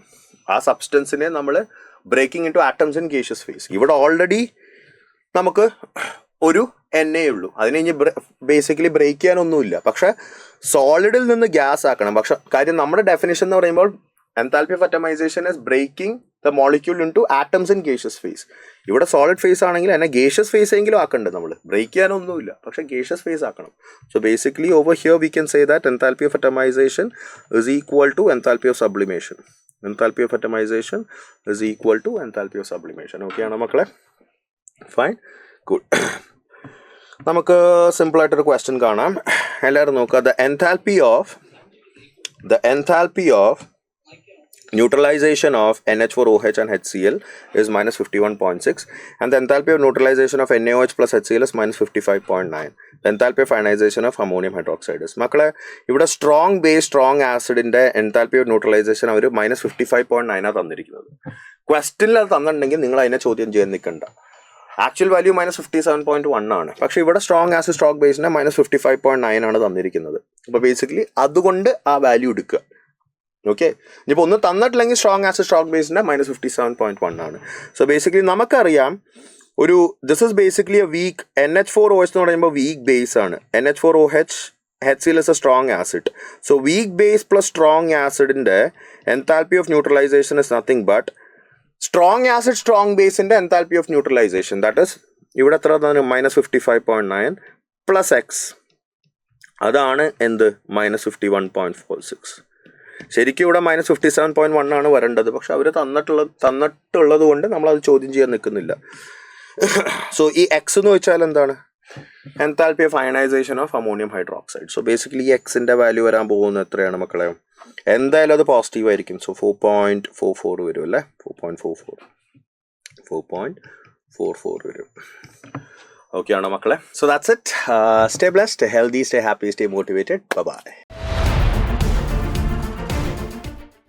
ആ സബ്സ്റ്റൻസിനെ നമ്മൾ breaking into atoms in gaseous phase. ഇവിടെ ഓൾറെഡി നമുക്ക് ഒരു Na ഉള്ളൂ, അതിനെ ഇനി ബേസിക്കലി ബ്രേക്ക് ചെയ്യാനൊന്നുമില്ല. പക്ഷെ സോളിഡിൽ നിന്ന് ഗ്യാസ് ആക്കണം. പക്ഷെ കാര്യം നമ്മുടെ ഡെഫിനിഷൻ എന്ന് പറയുമ്പോൾ enthalpy of atomisation is breaking the molecule into atoms in gaseous phase. ഇവിടെ സോളിഡ് ഫേസ് ആണെങ്കിൽ എന്നെ ഗേഷ്യസ് ഫേസ് എങ്കിലും ആക്കണ്ടേ, നമ്മൾ ബ്രേക്ക് ചെയ്യാനൊന്നുമില്ല, പക്ഷെ ഗേഷ്യസ് ഫേസ് ആക്കണം. So basically over here we can say that enthalpy of atomisation is equal to enthalpy of sublimation. Okay ആണോ മക്കളെ? Fine, good. നമുക്ക് സിമ്പിളായിട്ടൊരു ക്വസ്റ്റ്യൻ കാണാം. എല്ലാവരും നോക്കുക. The enthalpy of neutralization of NH4OH and HCl is minus 51.6, and the enthalpy of neutralization of NaOH plus HCl is minus 55.9. The enthalpy of ionization of ammonium hydroxide is, മക്കളെ ഇവിടെ strong base strong ആസിഡിൻ്റെ enthalpy of neutralisation അവർ minus 55.9 തന്നിരിക്കുന്നത്. ക്വസ്റ്റ്യനിൽ അത് തന്നിട്ടുണ്ടെങ്കിൽ നിങ്ങൾ അതിനെ ചോദ്യം ചെയ്യാൻ നിൽക്കണ്ട. ആക്ച്വൽ വാല്യൂ minus 57.1 ആണ്, പക്ഷേ ഇവിടെ സ്ട്രോങ് ആസിഡ് സ്ട്രോങ് ബേസിന് minus 55.9 ആണ് തന്നിരിക്കുന്നത്. അപ്പോൾ ബേസിക്കലി അതുകൊണ്ട് ആ വാല്യൂ എടുക്കുക. ഓക്കെ, ഇനിയിപ്പോൾ ഒന്ന് തന്നിട്ടില്ലെങ്കിൽ സ്ട്രോങ് ആസിഡ് സ്ട്രോങ് ബേസിൻ്റെ minus 57.1 ആണ്. സോ ബേസിക്കലി നമുക്കറിയാം this is basically a weak NH4OH എന്ന് പറയുമ്പോൾ വീക്ക് ബേസ് ആണ്. NH4OH HCl is a strong acid. So weak base plus strong acid in the enthalpy of neutralization is nothing but strong acid strong base in the enthalpy of neutralization. That is ഇവിടെ എത്ര minus 55.9 plus x. അതാണ് എന്ത് -51.46. ശരിക്കും ഇവിടെ -57.1 ആണ് വരേണ്ടത്. പക്ഷെ അവർ തന്നിട്ടുള്ളത് കൊണ്ട് നമ്മളത് ചോദ്യം ചെയ്യാൻ നിൽക്കുന്നില്ല. സോ ഈ എക്സ് എന്ന് വെച്ചാൽ എന്താണ്? Enthalpy of ionisation of ammonium hydroxide. So basically ഈ എക്സിൻ്റെ വാല്യൂ വരാൻ പോകുന്നത് എത്രയാണ് മക്കളെ? എന്തായാലും അത് പോസിറ്റീവ് ആയിരിക്കും. സോ 4.44 വരും അല്ലേ? 4.44 വരും. ഓക്കെ ആണോ മക്കളെ? So that's it. Stay blessed, stay healthy, stay happy, stay motivated. By.